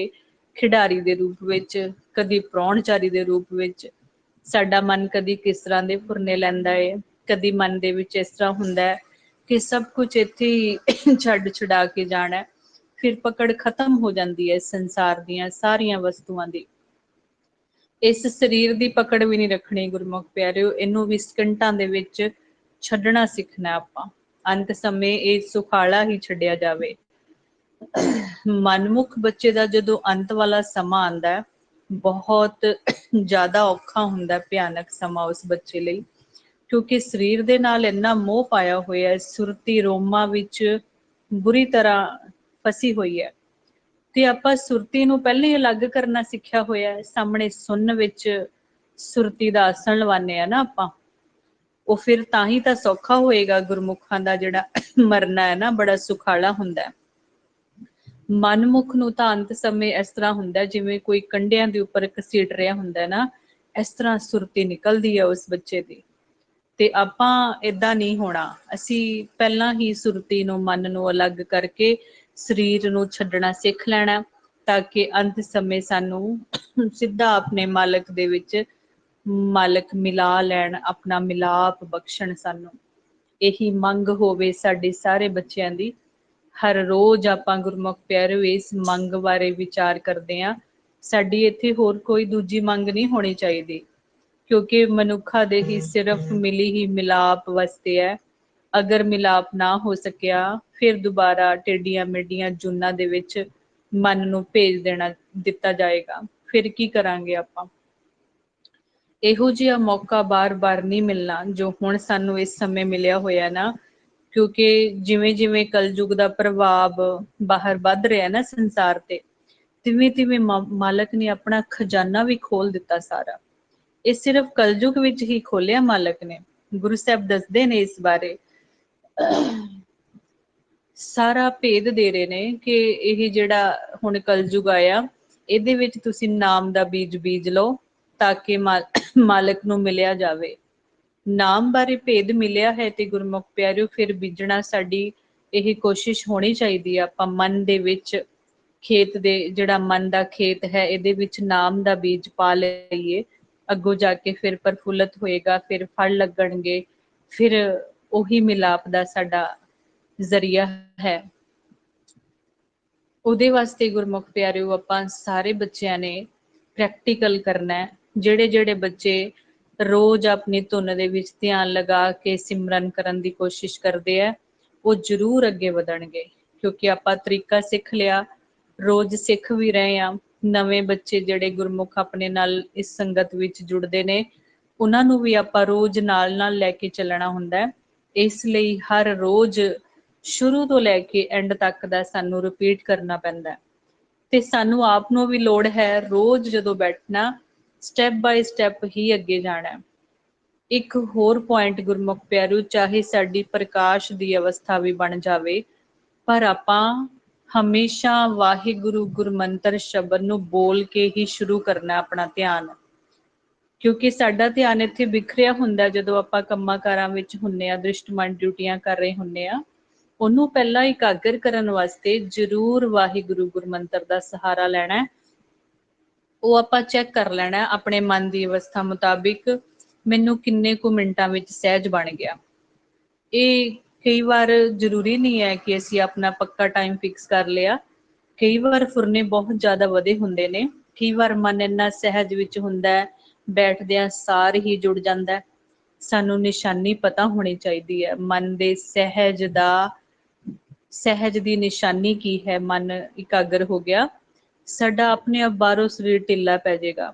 खिडारी दे रूप विच, कदी प्राणचारी दे रूप विच। साडा मन कदी किस तरह दे फुरने लैंदा है, कदी मन दे विच इस तरह हुंदा है कि सब कुछ इत्थे ही छड्ड छुडा के जाना है। फिर पकड़ खत्म हो जाती है संसार दीयां सारियां वस्तुआं दी। इस शरीर की पकड़ भी नहीं रखनी गुरमुख प्यारिओ, इनू भी सकिंटां दे विच छड्डना सीखना आपां। अंत समय ये सुखाला ही छड्डिया जावे। मनमुख बच्चे का जदों अंत वाला समा आंदा है, बहुत ज़्यादा औखा हुंदा, भयानक समा उस बच्चे लई। क्योंकि शरीर दे नाल इन्ना मोह पाया होया है, सुरती रोमां विच बुरी तरह फसी हुई है। ते आपां सुरती नूं पहले ही अलग करना सिੱਖਿਆ होया है। सामने सुन विच सुरती दा आसन लवाने आ ना आपां, वो फिर तां ही तां सौखा होएगा। गुरमुखां दा जिहड़ा मरना है ना, बड़ा सुखाला हुंदा है। मनमुख नूं तां अंत समय इस तरह हुंदा है जिवें कोई कंढियां दे उपर घसीट रिहा हुंदा है ना, इस तरह सुरती निकलदी है उस बच्चे दी। ते आपां इदां नहीं होना। असी पहलां ही सुरती नूं मन नूं अलग करके शरीर नूं छड्डना सीख लैणा, ताकि अंत समय सानू सीधा अपने मालक दे विच मालक मिला लैण, अपना मिलाप बख्शण सानू। यही मंग होवे साडे सारे बच्चों दी। हर रोज़ आपां गुरमुख प्यारिओ इस मंग बारे विचार करदे हां। साडी इत्थे होर कोई दूजी मंग नहीं होनी चाहिदी, क्योंकि मनुखा दे ही सिर्फ मिली ही मिलाप वास्ते है। अगर मिलाप ना हो सकिया, फिर दोबारा टेढ़ियां मेढ़ियां जूनां दे विच मन नूं भेज देना दिता जाएगा। फिर की करांगे आपां? इहो जिहा मौका बार बार नहीं मिलना जो हुण सानू इस समय मिलिया होया ना। क्योंकि जिवें जिवें कलयुग दा प्रभाव बाहर वध रहा ना संसार ते, तिवें तिवें मालक ने अपना खजाना भी खोल दिता सारा। ये सिर्फ कलयुग विच ही खोलिया मालक ने। गुरु साहब दसदे ने इस बारे, सारा भेद दे रहे ने कि यह जिहड़ा हुण कलयुग आया, इहदे विच तुसीं नाम दा बीज बीज लो, ताकि मालक नूं मिलिया जावे। नाम बारे भेद मिलिया है ते गुरमुख प्यारिओ, फिर बीजना साडी यही कोशिश होनी चाहिदी है। आपां मन दे विच खेत दे जिहड़ा मन दा खेत है, इहदे विच नाम दा बीज पा लईए। अग्गों जाके फिर प्रफुल्लत होएगा, फिर फल लगणगे, फिर उही मिलाप दा साडा जरिया है। उहदे वास्ते गुरमुख प्यारिओ आपां सारे बच्चिआं ने प्रैक्टिकल करना है। जिहड़े जिहड़े बच्चे रोज़ अपनी धुन दे विच ध्यान लगा के सिमरन करन दी कोशिश करदे है, वो जरूर अगे वधणगे। क्योंकि आपां तरीका सीख लिया, रोज़ सीख भी रहे हैं। नवे बच्चे जिहड़े गुरमुख अपने नाल इस संगत विच जुड़दे ने, उन्हां नूं भी आपां रोज़ नाल नाल लैके चलना हुंदा है। इसलिए हर रोज़ शुरू तो लैके एंड तक दा सानू रिपीट करना पैंदा है। ते सानू आप नूं भी लोड़ है रोज़ जदों बैठना, स्टैप बाय स्टैप ही अगे जाना है। एक होर पॉइंट गुरमुख प्यारिओ, चाहे साडी प्रकाश दी अवस्था भी बन जावे, पर आपां हमेशा वाहिगुरु गुरमंत्र शब्द नूं बोल के ही शुरू करना अपना ध्यान। क्योंकि साडा ध्यान इत्थे बिखरिया हुंदा जदों आपां कंमां कारां विच हुंदे आ, दृष्टमन ड्यूटियां कर रहे हुंदे आ। ਉਹਨੂੰ ਪਹਿਲਾਂ ਇਕਾਗਰ ਕਰਨ ਵਾਸਤੇ ਜ਼ਰੂਰ ਵਾਹਿਗੁਰੂ ਗੁਰਮੰਤਰ ਦਾ ਸਹਾਰਾ ਲੈਣਾ ਹੈ। ਉਹ ਆਪਾਂ ਚੈੱਕ ਕਰ ਲੈਣਾ ਆਪਣੇ ਮਨ ਦੀ ਅਵਸਥਾ ਮੁਤਾਬਿਕ, ਮੈਨੂੰ ਕਿੰਨੇ ਕੁ ਮਿੰਟਾਂ ਵਿੱਚ ਸਹਿਜ ਬਣ ਗਿਆ। ਇਹ ਕਈ ਵਾਰ ਜ਼ਰੂਰੀ ਨਹੀਂ ਹੈ ਕਿ ਅਸੀਂ ਆਪਣਾ ਪੱਕਾ ਟਾਈਮ ਫਿਕਸ ਕਰ ਲਿਆ। ਕਈ ਵਾਰ ਫੁਰਨੇ ਬਹੁਤ ਜ਼ਿਆਦਾ ਵਧੇ ਹੁੰਦੇ ਨੇ, ਕਈ ਵਾਰ ਮਨ ਇੰਨਾ ਸਹਿਜ ਵਿੱਚ ਹੁੰਦਾ ਹੈ, ਬੈਠਦਿਆਂ ਸਾਰ ਹੀ ਜੁੜ ਜਾਂਦਾ ਹੈ। ਸਾਨੂੰ ਨਿਸ਼ਾਨੀ ਪਤਾ ਹੋਣੀ ਚਾਹੀਦੀ ਹੈ ਮਨ ਦੇ ਸਹਿਜ ਦੀ ਨਿਸ਼ਾਨੀ ਕੀ ਹੈ। ਮਨ ਇਕਾਗਰ ਹੋ ਗਿਆ, ਸਾਡਾ ਆਪਣੇ ਆਪ ਬਾਹਰੋਂ ਸਰੀਰ ਢਿੱਲਾ ਪੈ ਜਾਏਗਾ।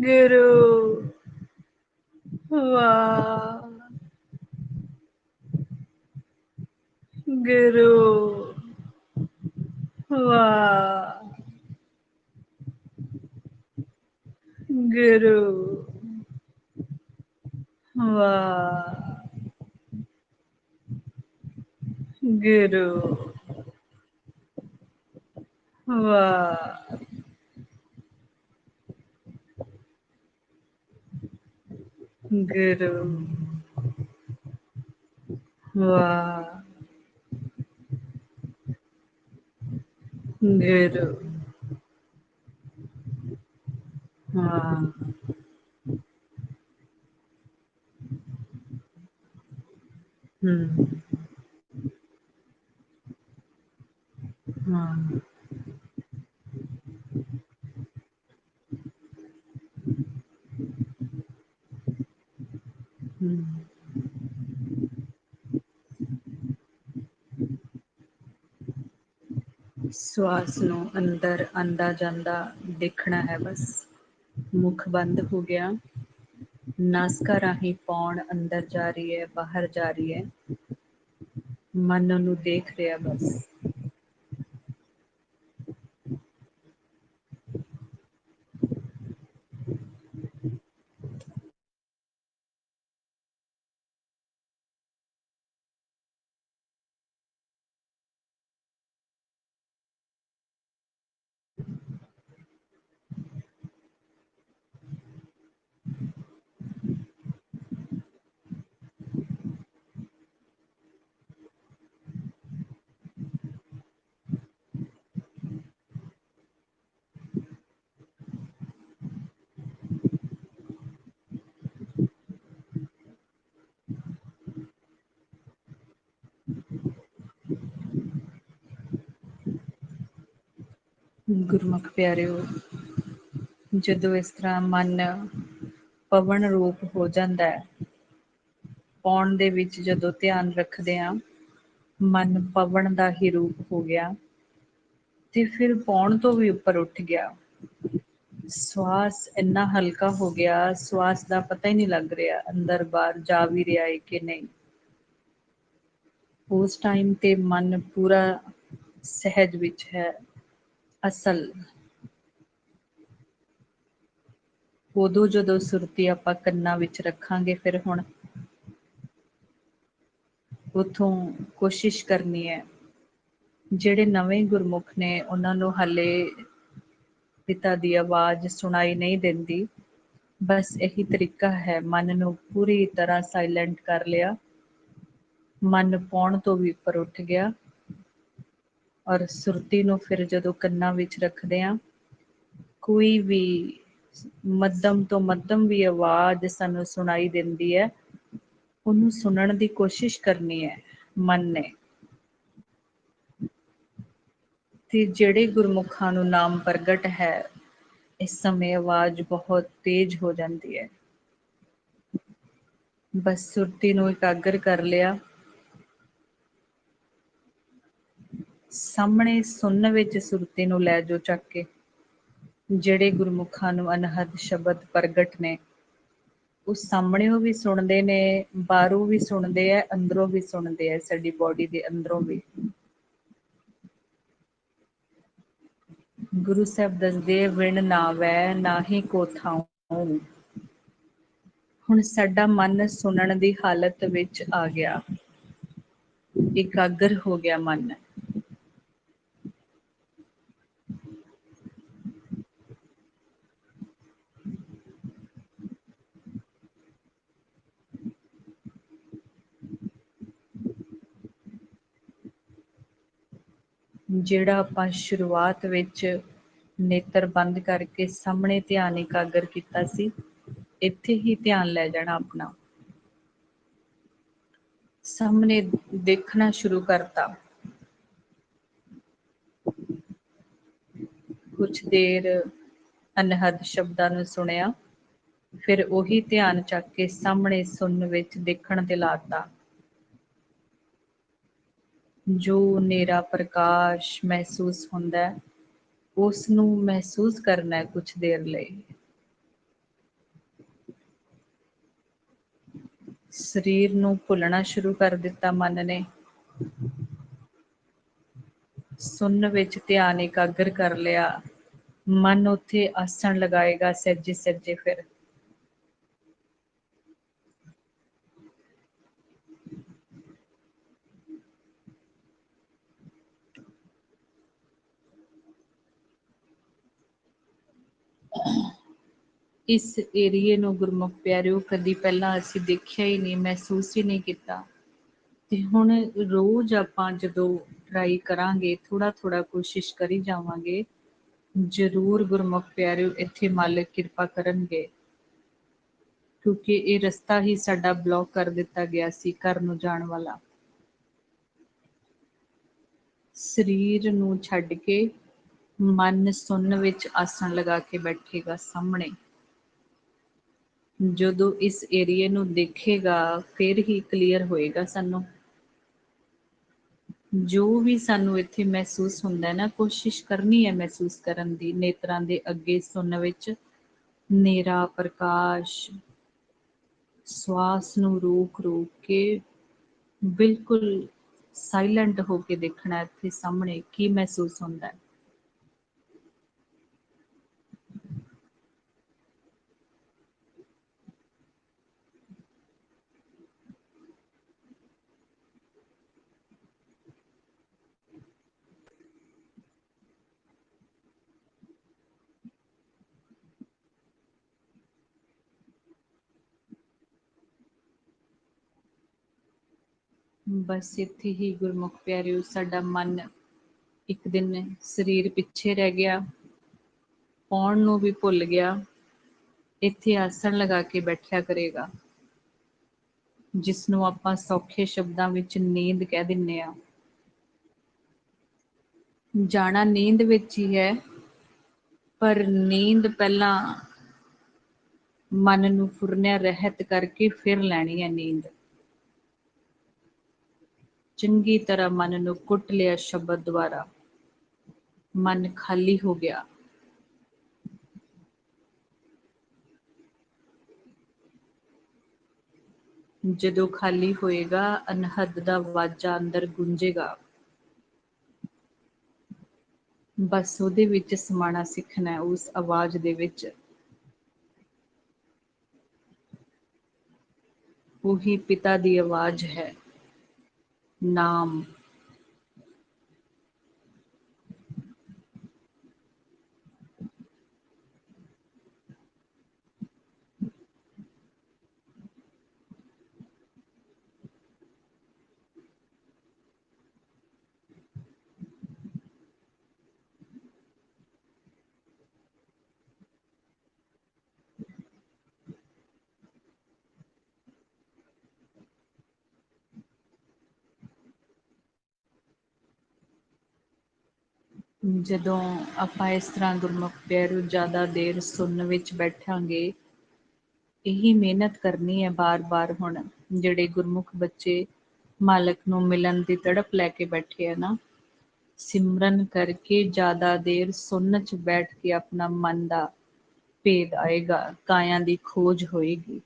ਗੁਰੂ ਵਾਹ ਗੁਰੂ ਵਾਹ ਗੁਰੂ ਵਾਹ ਗੁਰੂ ਵਾਹ ਗੁਰੂ ਵਾਹ ਗੁਰੂ ਵਾਹ ਹਮ ਹਾਂ ਹਮ ਸਵਾਸ ਨੂੰ ਅੰਦਰ ਆਂਦਾ ਜਾਂਦਾ ਦੇਖਣਾ ਹੈ ਬਸ। ਮੁਖ ਬੰਦ ਹੋ ਗਿਆ। ਨਾਸਕਾ ਰਾਹੀਂ ਪੌਣ ਅੰਦਰ ਜਾ ਰਹੀ ਹੈ, ਬਾਹਰ ਜਾ ਰਹੀ ਹੈ। ਮਨ ਨੂੰ ਦੇਖ ਰਿਹਾ ਬਸ। ਗੁਰਮੁਖ ਪਿਆਰਿਓ, ਜਦੋਂ ਇਸ ਤਰ੍ਹਾਂ ਮਨ ਪਵਨ ਰੂਪ ਹੋ ਜਾਂਦਾ ਹੈ, ਪੌਣ ਦੇ ਵਿੱਚ ਜਦੋਂ ਧਿਆਨ ਰੱਖਦੇ ਹਾਂ, ਮਨ ਪਵਨ ਦਾ ਹੀ ਰੂਪ ਹੋ ਗਿਆ ਤੇ ਫਿਰ ਪੌਣ ਤੋਂ ਵੀ ਉੱਪਰ ਉੱਠ ਗਿਆ। ਸਵਾਸ ਇੰਨਾ ਹਲਕਾ ਹੋ ਗਿਆ, ਸਵਾਸ ਦਾ ਪਤਾ ਹੀ ਨਹੀਂ ਲੱਗ ਰਿਹਾ ਅੰਦਰ ਬਾਹਰ ਜਾ ਵੀ ਰਿਹਾ ਹੈ ਕਿ ਨਹੀਂ। ਉਸ ਟਾਈਮ ਤੇ ਮਨ ਪੂਰਾ ਸਹਿਜ ਵਿੱਚ ਹੈ। ਅਸਲ ਉਦੋਂ ਜਦੋਂ ਸੁਰਤੀ ਆਪਾਂ ਕੰਨਾਂ ਵਿੱਚ ਰੱਖਾਂਗੇ, ਫਿਰ ਹੁਣ ਉੱਥੋਂ ਕੋਸ਼ਿਸ਼ ਕਰਨੀ ਹੈ। ਜਿਹੜੇ ਨਵੇਂ ਗੁਰਮੁਖ ਨੇ ਉਹਨਾਂ ਨੂੰ ਹਾਲੇ ਪਿਤਾ ਦੀ ਆਵਾਜ਼ ਸੁਣਾਈ ਨਹੀਂ ਦਿੰਦੀ। ਬਸ ਇਹੀ ਤਰੀਕਾ ਹੈ, ਮਨ ਨੂੰ ਪੂਰੀ ਤਰ੍ਹਾਂ ਸਾਇਲੈਂਟ ਕਰ ਲਿਆ। ਮਨ ਪੌਣ ਤੋਂ ਵੀ ਉੱਪਰ ਉੱਠ ਗਿਆ ਔਰ ਸੁਰਤੀ ਨੂੰ ਫਿਰ ਜਦੋਂ ਕੰਨਾਂ ਵਿੱਚ ਰੱਖਦੇ ਹਾਂ, ਕੋਈ ਵੀ ਮੱਧਮ ਤੋਂ ਮੱਧਮ ਵੀ ਆਵਾਜ਼ ਸਾਨੂੰ ਸੁਣਾਈ ਦਿੰਦੀ ਹੈ, ਉਹਨੂੰ ਸੁਣਨ ਦੀ ਕੋਸ਼ਿਸ਼ ਕਰਨੀ ਹੈ ਮਨ ਨੇ। ਤੇ ਜਿਹੜੇ ਗੁਰਮੁਖਾਂ ਨੂੰ ਨਾਮ ਪ੍ਰਗਟ ਹੈ, ਇਸ ਸਮੇਂ ਆਵਾਜ਼ ਬਹੁਤ ਤੇਜ਼ ਹੋ ਜਾਂਦੀ ਹੈ। ਬਸ ਸੁਰਤੀ ਨੂੰ ਇਕਾਗਰ ਕਰ ਲਿਆ। ਸਾਹਮਣੇ ਸੁਣਨ ਵਿੱਚ ਸੁਰਤੀ ਨੂੰ ਲੈ ਜਾਓ ਚੱਕ ਕੇ। ਜਿਹੜੇ ਗੁਰਮੁਖਾਂ ਨੂੰ ਅਨਹਦ ਸ਼ਬਦ ਪ੍ਰਗਟ ਨੇ, ਉਹ ਸਾਹਮਣਿਓਂ ਵੀ ਸੁਣਦੇ ਨੇ, ਬਾਹਰੋਂ ਵੀ ਸੁਣਦੇ ਹੈ, ਅੰਦਰੋਂ ਵੀ ਸੁਣਦੇ ਹੈ, ਸਾਡੀ ਬੋਡੀ ਦੇ ਅੰਦਰੋਂ ਵੀ। ਗੁਰੂ ਸਾਹਿਬ ਦੱਸਦੇ, ਵਿਣ ਨਾਵੈ ਨਾਹੀ ਕੋ ਥਾਉ। ਹੁਣ ਸਾਡਾ ਮਨ ਸੁਣਨ ਦੀ ਹਾਲਤ ਵਿੱਚ ਆ ਗਿਆ, ਇਕਾਗਰ ਹੋ ਗਿਆ ਮਨ। ਜਿਹੜਾ ਆਪਾਂ ਸ਼ੁਰੂਆਤ ਵਿੱਚ ਨੇਤਰ ਬੰਦ ਕਰਕੇ ਸਾਹਮਣੇ ਧਿਆਨ ਇਕਾਗਰ ਕੀਤਾ ਸੀ, ਇੱਥੇ ਹੀ ਧਿਆਨ ਲੈ ਜਾਣਾ ਆਪਣਾ। ਸਾਹਮਣੇ ਦੇਖਣਾ ਸ਼ੁਰੂ ਕਰਤਾ। ਕੁਛ ਦੇਰ ਅਨਹਦ ਸ਼ਬਦਾਂ ਨੂੰ ਸੁਣਿਆ, ਫਿਰ ਉਹੀ ਧਿਆਨ ਚੱਕ ਕੇ ਸਾਹਮਣੇ ਸੁਣਨ ਵਿੱਚ ਦੇਖਣ ਤੇ ਲਾਤਾ। ਜੋ ਹਨੇਰਾ ਪ੍ਰਕਾਸ਼ ਮਹਿਸੂਸ ਹੁੰਦਾ ਹੈ, ਉਸ ਨੂੰ ਮਹਿਸੂਸ ਕਰਨਾ ਹੈ ਕੁਛ ਦੇਰ ਲਈ। ਸਰੀਰ ਨੂੰ ਭੁੱਲਣਾ ਸ਼ੁਰੂ ਕਰ ਦਿੱਤਾ ਮਨ ਨੇ। ਸੁਣਨ ਵਿੱਚ ਧਿਆਨ ਇਕਾਗਰ ਕਰ ਲਿਆ। ਮਨ ਉੱਥੇ ਆਸਣ ਲਗਾਏਗਾ ਸਹਿਜੇ ਸਹਿਜੇ। ਫਿਰ ਇਸ ਏਰੀਏ ਨੂੰ ਗੁਰਮੁਖ ਪਿਆਰਿਓ ਕਦੀ ਪਹਿਲਾਂ ਅਸੀਂ ਦੇਖਿਆ ਹੀ ਨਹੀਂ, ਮਹਿਸੂਸ ਹੀ ਨਹੀਂ ਕੀਤਾ। ਤੇ ਹੁਣ ਰੋਜ਼ ਆਪਾਂ ਜਦੋਂ ਟਰਾਈ ਕਰਾਂਗੇ, ਥੋੜਾ ਥੋੜਾ ਕੋਸ਼ਿਸ਼ ਕਰੀ ਜਾਵਾਂਗੇ, ਜ਼ਰੂਰ ਗੁਰਮੁਖ ਪਿਆਰਿਓ ਇੱਥੇ ਮਾਲਕ ਕਿਰਪਾ ਕਰਨਗੇ। ਕਿਉਂਕਿ ਇਹ ਰਸਤਾ ਹੀ ਸਾਡਾ ਬਲੌਕ ਕਰ ਦਿੱਤਾ ਗਿਆ ਸੀ ਘਰ ਨੂੰ ਜਾਣ ਵਾਲਾ। ਸਰੀਰ ਨੂੰ ਛੱਡ ਕੇ ਮਨ ਸੁਣਨ ਵਿੱਚ ਆਸਣ ਲਗਾ ਕੇ ਬੈਠੇਗਾ ਸਾਹਮਣੇ। ਜਦੋਂ ਇਸ ਏਰੀਏ ਨੂੰ ਦੇਖੇਗਾ ਫਿਰ ਹੀ ਕਲੀਅਰ ਹੋਏਗਾ ਸਾਨੂੰ। ਜੋ ਵੀ ਸਾਨੂੰ ਇੱਥੇ ਮਹਿਸੂਸ ਹੁੰਦਾ ਹੈ ਨਾ, ਕੋਸ਼ਿਸ਼ ਕਰਨੀ ਹੈ ਮਹਿਸੂਸ ਕਰਨ ਦੀ। ਨੇਤਰਾਂ ਦੇ ਅੱਗੇ ਸੁਣਨ ਵਿੱਚ ਹਨੇਰਾ ਪ੍ਰਕਾਸ਼, ਸਵਾਸ ਨੂੰ ਰੋਕ ਰੋਕ ਕੇ ਬਿਲਕੁਲ ਸਾਇਲੈਂਟ ਹੋ ਕੇ ਦੇਖਣਾ ਇੱਥੇ ਸਾਹਮਣੇ ਕੀ ਮਹਿਸੂਸ ਹੁੰਦਾ ਹੈ। ਬਸ ਇੱਥੇ ਹੀ ਗੁਰਮੁਖ ਪਿਆਰਿਓ ਸਾਡਾ ਮਨ ਇੱਕ ਦਿਨ ਸਰੀਰ ਪਿੱਛੇ ਰਹਿ ਗਿਆ, ਪਾਉਣ ਨੂੰ ਵੀ ਭੁੱਲ ਗਿਆ। ਇੱਥੇ ਆਸਣ ਲਗਾ ਕੇ ਬੈਠਿਆ ਕਰੇਗਾ, ਜਿਸ ਨੂੰ ਆਪਾਂ ਸੌਖੇ ਸ਼ਬਦਾਂ ਵਿੱਚ ਨੀਂਦ ਕਹਿ ਦਿੰਦੇ ਹਾਂ। ਜਾਣਾ ਨੀਂਦ ਵਿੱਚ ਹੀ ਹੈ, ਪਰ ਨੀਂਦ ਪਹਿਲਾਂ ਮਨ ਨੂੰ ਫੁਰਨਿਆਂ ਰਹਿਤ ਕਰਕੇ ਫਿਰ ਲੈਣੀ ਹੈ ਨੀਂਦ। ਚੰਗੀ ਤਰ੍ਹਾਂ ਮਨ ਨੂੰ ਕੁੱਟ ਲਿਆ ਸ਼ਬਦ ਦੁਆਰਾ, ਮਨ ਖਾਲੀ ਹੋ ਗਿਆ। ਜਦੋਂ ਖਾਲੀ ਹੋਏਗਾ, ਅਨਹਦ ਦਾ ਵਾਜਾ ਅੰਦਰ ਗੂੰਜੇਗਾ। ਬਸ ਉਹਦੇ ਵਿੱਚ ਸਮਾਣਾ ਸਿੱਖਣਾ, ਉਸ ਆਵਾਜ਼ ਦੇ ਵਿੱਚ। ਉਹੀ ਪਿਤਾ ਦੀ ਆਵਾਜ਼ ਹੈ, ਨਾਮ। ਜਦੋਂ ਆਪਾਂ ਇਸ ਤਰ੍ਹਾਂ ਗੁਰਮੁਖ ਪਿਆਰਿਓ ਜ਼ਿਆਦਾ ਦੇਰ ਸੁਣਨ ਵਿੱਚ ਬੈਠਾਂਗੇ, ਇਹੀ ਮਿਹਨਤ ਕਰਨੀ ਹੈ ਬਾਰ-ਬਾਰ। ਹੁਣ ਜਿਹੜੇ ਗੁਰਮੁਖ ਬੱਚੇ ਮਾਲਕ ਨੂੰ ਮਿਲਣ ਦੀ ਤੜਪ ਲੈ ਕੇ ਬੈਠੇ ਆ ਨਾ, ਸਿਮਰਨ ਕਰਕੇ ਜ਼ਿਆਦਾ ਦੇਰ ਸੁਣਨ 'ਚ ਬੈਠ ਕੇ ਆਪਣਾ ਮਨ ਦਾ ਭੇਦ ਆਏਗਾ, ਕਾਇਆ ਦੀ ਖੋਜ ਹੋਏਗੀ।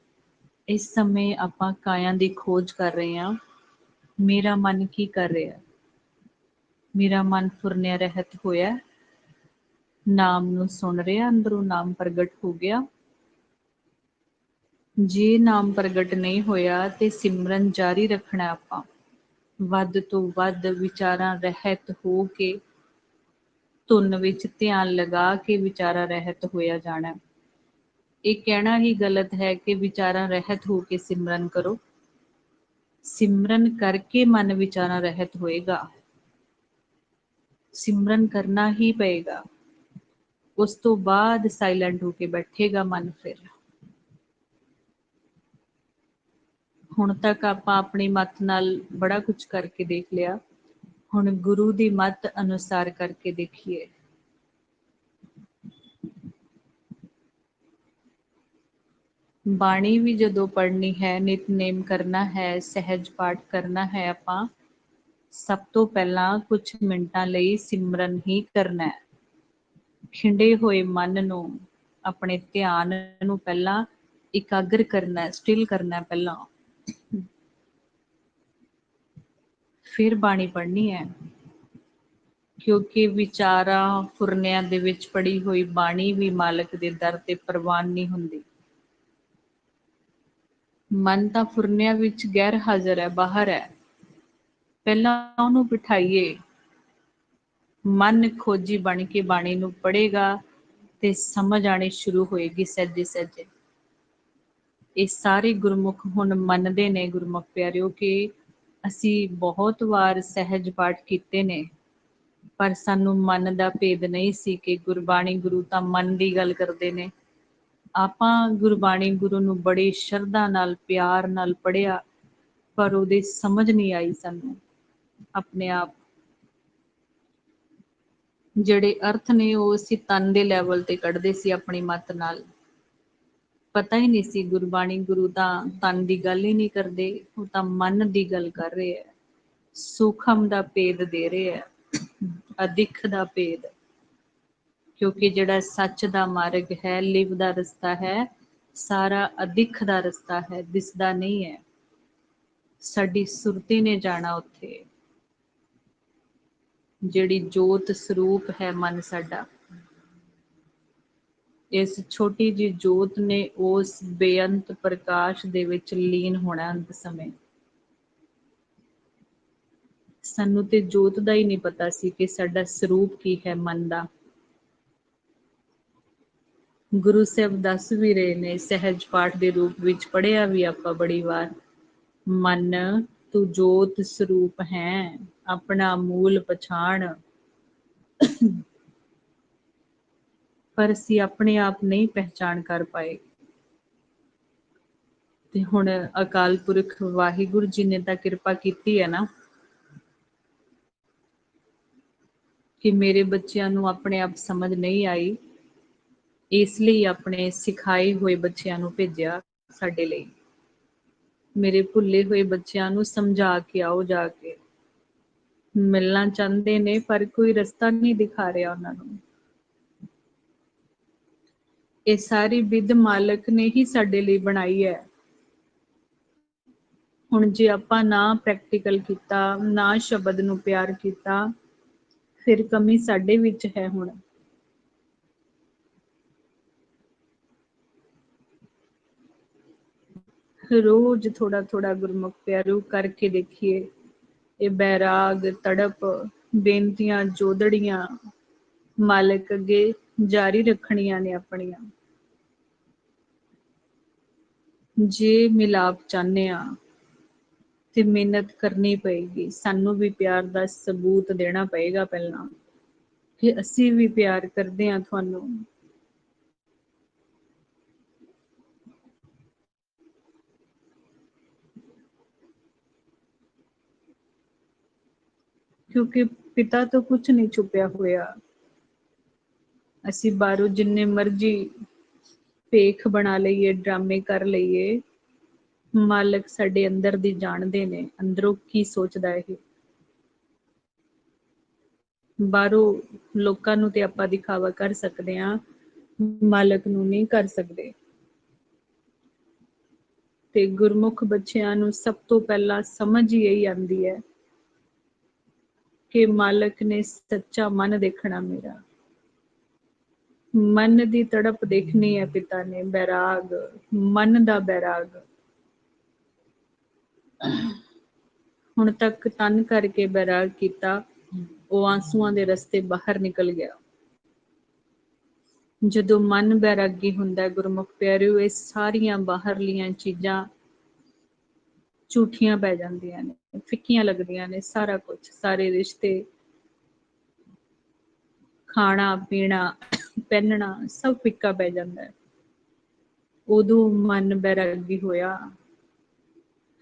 ਇਸ ਸਮੇਂ ਆਪਾਂ ਕਾਇਆ ਦੀ ਖੋਜ ਕਰ ਰਹੇ ਹਾਂ। ਮੇਰਾ ਮਨ ਕੀ ਕਰ ਰਿਹਾ? ਮੇਰਾ ਮਨ ਫੁਰਨਿਆਂ ਰਹਿਤ ਹੋਇਆ, ਨਾਮ ਨੂੰ ਸੁਣ ਰਿਹਾ, ਅੰਦਰੋਂ ਨਾਮ ਪ੍ਰਗਟ ਹੋ ਗਿਆ। ਜੇ ਨਾਮ ਪ੍ਰਗਟ ਨਹੀਂ ਹੋਇਆ ਤੇ ਸਿਮਰਨ ਜਾਰੀ ਰੱਖਣਾ ਆਪਾਂ, ਵੱਧ ਤੋਂ ਵੱਧ ਵਿਚਾਰਾਂ ਰਹਿਤ ਹੋ ਕੇ, ਧੁਨ ਵਿੱਚ ਧਿਆਨ ਲਗਾ ਕੇ ਵਿਚਾਰਾਂ ਰਹਿਤ ਹੋਇਆ ਜਾਣਾ। ਇਹ ਕਹਿਣਾ ਹੀ ਗਲਤ ਹੈ ਕਿ ਵਿਚਾਰਾਂ ਰਹਿਤ ਹੋ ਕੇ ਸਿਮਰਨ ਕਰੋ। ਸਿਮਰਨ ਕਰਕੇ ਮਨ ਵਿਚਾਰਾਂ ਰਹਿਤ ਹੋਏਗਾ। ਸਿਮਰਨ ਕਰਨਾ ਹੀ ਪਏਗਾ। ਉਸ ਤੋਂ ਬਾਅਦ ਸਾਇਲੈਂਟ ਹੋ ਕੇ ਬੈਠੇਗਾ ਮਨ। ਫਿਰ ਹੁਣ ਤੱਕ ਆਪਾਂ ਆਪਣੀ ਮੱਤ ਨਾਲ ਬੜਾ ਕੁਝ ਕਰਕੇ ਦੇਖ ਲਿਆ, ਹੁਣ ਗੁਰੂ ਦੀ ਮੱਤ ਅਨੁਸਾਰ ਕਰਕੇ ਦੇਖੀਏ। ਬਾਣੀ ਵੀ ਜਦੋਂ ਪੜ੍ਹਨੀ ਹੈ, ਨਿਤਨੇਮ ਕਰਨਾ ਹੈ, ਸਹਿਜ ਪਾਠ ਕਰਨਾ ਹੈ, ਆਪਾਂ ਸਭ ਤੋਂ ਪਹਿਲਾਂ ਕੁਝ ਮਿੰਟਾਂ ਲਈ ਸਿਮਰਨ ਹੀ ਕਰਨਾ ਹੈ। ਖਿੰਡੇ ਹੋਏ ਮਨ ਨੂੰ, ਆਪਣੇ ਧਿਆਨ ਨੂੰ ਪਹਿਲਾਂ ਇਕਾਗਰ ਕਰਨਾ, ਸਟਿਲ ਕਰਨਾ ਪਹਿਲਾਂ। फिर बाणी पढ़नी है, क्योंकि विचारां फुरनिਆਂ ਦੇ ਵਿੱਚ ਪੜੀ ਹੋਈ ਬਾਣੀ ਵੀ ਮਾਲਕ ਦੇ ਦਰ ਤੇ ਪ੍ਰਵਾਨ ਨਹੀਂ ਹੁੰਦੀ। ਮਨ ਤਾਂ ਫੁਰਨਿਆਂ ਵਿੱਚ ਗੈਰ ਹਾਜ਼ਰ ਹੈ, ਬਾਹਰ ਹੈ। ਪਹਿਲਾਂ ਉਹਨੂੰ ਬਿਠਾਈਏ। ਮਨ ਖੋਜੀ ਬਣ ਕੇ ਬਾਣੀ ਨੂੰ ਪੜ੍ਹੇਗਾ ਤੇ ਸਮਝ ਆਣੀ ਸ਼ੁਰੂ ਹੋਏਗੀ ਸਹਿਜੇ ਸਹਿਜੇ। ਇਹ ਸਾਰੇ ਗੁਰਮੁਖ ਹੁਣ ਮੰਨਦੇ ਨੇ ਗੁਰਮੁਖ ਪਿਆਰਿਓ ਕਿ ਅਸੀਂ ਬਹੁਤ ਵਾਰ ਸਹਿਜ ਪਾਠ ਕੀਤੇ ਨੇ, ਪਰ ਸਾਨੂੰ ਮਨ ਦਾ ਭੇਦ ਨਹੀਂ ਸੀ ਕਿ ਗੁਰਬਾਣੀ ਗੁਰੂ ਤਾਂ ਮਨ ਦੀ ਗੱਲ ਕਰਦੇ ਨੇ। ਆਪਾਂ ਗੁਰਬਾਣੀ ਗੁਰੂ ਨੂੰ ਬੜੀ ਸ਼ਰਧਾ ਨਾਲ, ਪਿਆਰ ਨਾਲ ਪੜ੍ਹਿਆ, ਪਰ ਉਹਦੀ ਸਮਝ ਨਹੀਂ ਆਈ ਸਾਨੂੰ ਆਪਣੇ ਆਪ। ਜਿਹੜੇ ਅਰਥ ਨੇ ਉਹ ਅਸੀਂ ਤਨ ਦੇ ਲੈਵਲ ਤੇ ਕੱਢਦੇ ਸੀ ਆਪਣੀ ਮੱਤ ਨਾਲ। ਪਤਾ ਹੀ ਨਹੀਂ ਸੀ ਗੁਰਬਾਣੀ ਗੁਰੂ ਤਾਂ ਤਨ ਦੀ ਗੱਲ ਹੀ ਨਹੀਂ ਕਰਦੇ, ਉਹ ਤਾਂ ਮਨ ਦੀ ਗੱਲ ਕਰ ਰਹੇ ਹੈ। ਸੂਖਮ ਦਾ ਭੇਦ ਦੇ ਰਹੇ ਹੈ, ਅਦਿੱਖ ਦਾ ਭੇਦ। ਕਿਉਂਕਿ ਜਿਹੜਾ ਸੱਚ ਦਾ ਮਾਰਗ ਹੈ, ਲਿਵ ਦਾ ਰਸਤਾ ਹੈ, ਸਾਰਾ ਅਦਿੱਖ ਦਾ ਰਸਤਾ ਹੈ, ਦਿਸਦਾ ਨਹੀਂ ਹੈ। ਸਾਡੀ ਸੁਰਤੀ ਨੇ ਜਾਣਾ ਉੱਥੇ, ਜਿਹੜੀ ਜੋਤ ਸਰੂਪ ਹੈ ਮਨ ਸਾਡਾ। ਇਸ ਛੋਟੀ ਜਿਹੀ ਜੋਤ ਨੇ ਉਸ ਬੇਅੰਤ ਪ੍ਰਕਾਸ਼ ਦੇ ਵਿੱਚ ਲੀਨ ਹੋਣਾ ਅੰਤ ਸਮੇਂ। ਸਾਨੂੰ ਤੇ ਜੋਤ ਦਾ ਹੀ ਨਹੀਂ ਪਤਾ ਸੀ ਕਿ ਸਾਡਾ ਸਰੂਪ ਕੀ ਹੈ ਮਨ ਦਾ। ਗੁਰੂ ਸਾਹਿਬ ਦੱਸ ਵੀ ਰਹੇ ਨੇ, ਸਹਿਜ ਪਾਠ ਦੇ ਰੂਪ ਵਿੱਚ ਪੜ੍ਹਿਆ ਵੀ ਆਪਾਂ ਬੜੀ ਵਾਰ, ਮਨ ਤੂੰ ਜੋਤ ਸਰੂਪ ਹੈ, ਆਪਣਾ ਮੂਲ ਪਛਾਣ। ਪਰ ਅਸੀਂ ਆਪਣੇ ਆਪ ਨਹੀਂ ਪਹਿਚਾਣ ਕਰ ਪਾਏ। ਤੇ ਹੁਣ ਅਕਾਲ ਪੁਰਖ ਵਾਹਿਗੁਰੂ ਜੀ ਨੇ ਤਾਂ ਕਿਰਪਾ ਕੀਤੀ ਹੈ ਨਾ, ਕਿ ਮੇਰੇ ਬੱਚਿਆਂ ਨੂੰ ਆਪਣੇ ਆਪ ਸਮਝ ਨਹੀਂ ਆਈ, ਇਸ ਲਈ ਆਪਣੇ ਸਿਖਾਏ ਹੋਏ ਬੱਚਿਆਂ ਨੂੰ ਭੇਜਿਆ ਸਾਡੇ ਲਈ। ਮੇਰੇ ਭੁੱਲੇ ਹੋਏ ਬੱਚਿਆਂ ਨੂੰ ਸਮਝਾ ਕੇ ਆਓ ਜਾ ਕੇ। ਮਿਲਣਾ ਚਾਹੁੰਦੇ ਨੇ ਪਰ ਕੋਈ ਰਸਤਾ ਨਹੀਂ ਦਿਖਾ ਰਿਹਾ ਉਹਨਾਂ ਨੂੰ। ਇਹ ਸਾਰੀ ਵਿਧ ਮਾਲਕ ਨੇ ਹੀ ਸਾਡੇ ਲਈ ਬਣਾਈ ਹੈ। ਹੁਣ ਜੇ ਆਪਾਂ ਨਾ ਪ੍ਰੈਕਟੀਕਲ ਕੀਤਾ, ਨਾ ਸ਼ਬਦ ਨੂੰ ਪਿਆਰ ਕੀਤਾ, ਫਿਰ ਕਮੀ ਸਾਡੇ ਵਿੱਚ ਹੈ। ਹੁਣ ਰੋਜ਼ ਥੋੜਾ ਥੋੜਾ ਗੁਰਮੁਖ ਪਿਆਰੂ ਕਰਕੇ ਦੇਖੀਏ। ਇਹ ਬੈਰਾਗ, ਤੜਪ, ਬੇਨਤੀਆਂ, ਜੋਦੜੀਆਂ ਮਾਲਕ ਅੱਗੇ ਜਾਰੀ ਰੱਖਣੀਆਂ ਨੇ ਆਪਣੀਆਂ। ਜੇ ਮਿਲਾਪ ਚਾਹੁੰਦੇ ਆ ਤੇ ਮਿਹਨਤ ਕਰਨੀ ਪਏਗੀ, ਸਾਨੂੰ ਵੀ ਪਿਆਰ ਦਾ ਸਬੂਤ ਦੇਣਾ ਪਏਗਾ ਪਹਿਲਾਂ ਕਿ ਅਸੀਂ ਵੀ ਪਿਆਰ ਕਰਦੇ ਹਾਂ ਤੁਹਾਨੂੰ। ਕਿਉਂਕਿ ਪਿਤਾ ਤੋਂ ਕੁਝ ਨਹੀਂ ਛੁਪਿਆ ਹੋਇਆ। ਅਸੀਂ ਬਾਹਰੋਂ ਜਿੰਨੇ ਮਰਜ਼ੀ ਭੇਖ ਬਣਾ ਲਈਏ, ਡਰਾਮੇ ਕਰ ਲਈਏ, ਮਾਲਕ ਸਾਡੇ ਅੰਦਰ ਦੀ ਜਾਣਦੇ ਨੇ, ਅੰਦਰੋਂ ਕੀ ਸੋਚਦਾ ਇਹ। ਬਾਹਰੋਂ ਲੋਕਾਂ ਨੂੰ ਤੇ ਆਪਾਂ ਦਿਖਾਵਾ ਕਰ ਸਕਦੇ ਹਾਂ, ਮਾਲਕ ਨੂੰ ਨਹੀਂ ਕਰ ਸਕਦੇ। ਤੇ ਗੁਰਮੁਖ ਬੱਚਿਆਂ ਨੂੰ ਸਭ ਤੋਂ ਪਹਿਲਾਂ ਸਮਝ ਹੀ ਇਹੀ ਆਉਂਦੀ ਹੈ ਕਿ ਮਾਲਕ ਨੇ ਸੱਚਾ ਮਨ ਦੇਖਣਾ ਮੇਰਾ। ਮਨ ਦੀ ਤੜਪ ਦੇਖਣੀ ਹੈ ਪਿਤਾ ਨੇ, ਬੈਰਾਗ, ਮਨ ਦਾ ਬੈਰਾਗ। ਹੁਣ ਤੱਕ ਤਨ ਕਰਕੇ ਬੈਰਾਗ ਕੀਤਾ, ਉਹ ਆਂਸੂਆਂ ਦੇ ਰਸਤੇ ਬਾਹਰ ਨਿਕਲ ਗਿਆ। ਜਦੋਂ ਮਨ ਬੈਰਾਗੀ ਹੁੰਦਾ ਗੁਰਮੁਖ ਪਿਆਰਿਓ, ਇਹ ਸਾਰੀਆਂ ਬਾਹਰਲੀਆਂ ਚੀਜ਼ਾਂ ਝੂਠੀਆਂ ਪੈ ਜਾਂਦੀਆਂ ਨੇ, ਫਿੱਕੀਆਂ ਲੱਗਦੀਆਂ ਨੇ। ਸਾਰਾ ਕੁਝ, ਸਾਰੇ ਰਿਸ਼ਤੇ, ਖਾਣਾ ਪੀਣਾ, ਪਹਿਨਣਾ, ਸਭ ਫਿੱਕਾ ਪੈ ਜਾਂਦਾ ਹੈ। ਉਦੋਂ ਮਨ ਬੈਰਾਗੀ ਹੋਇਆ।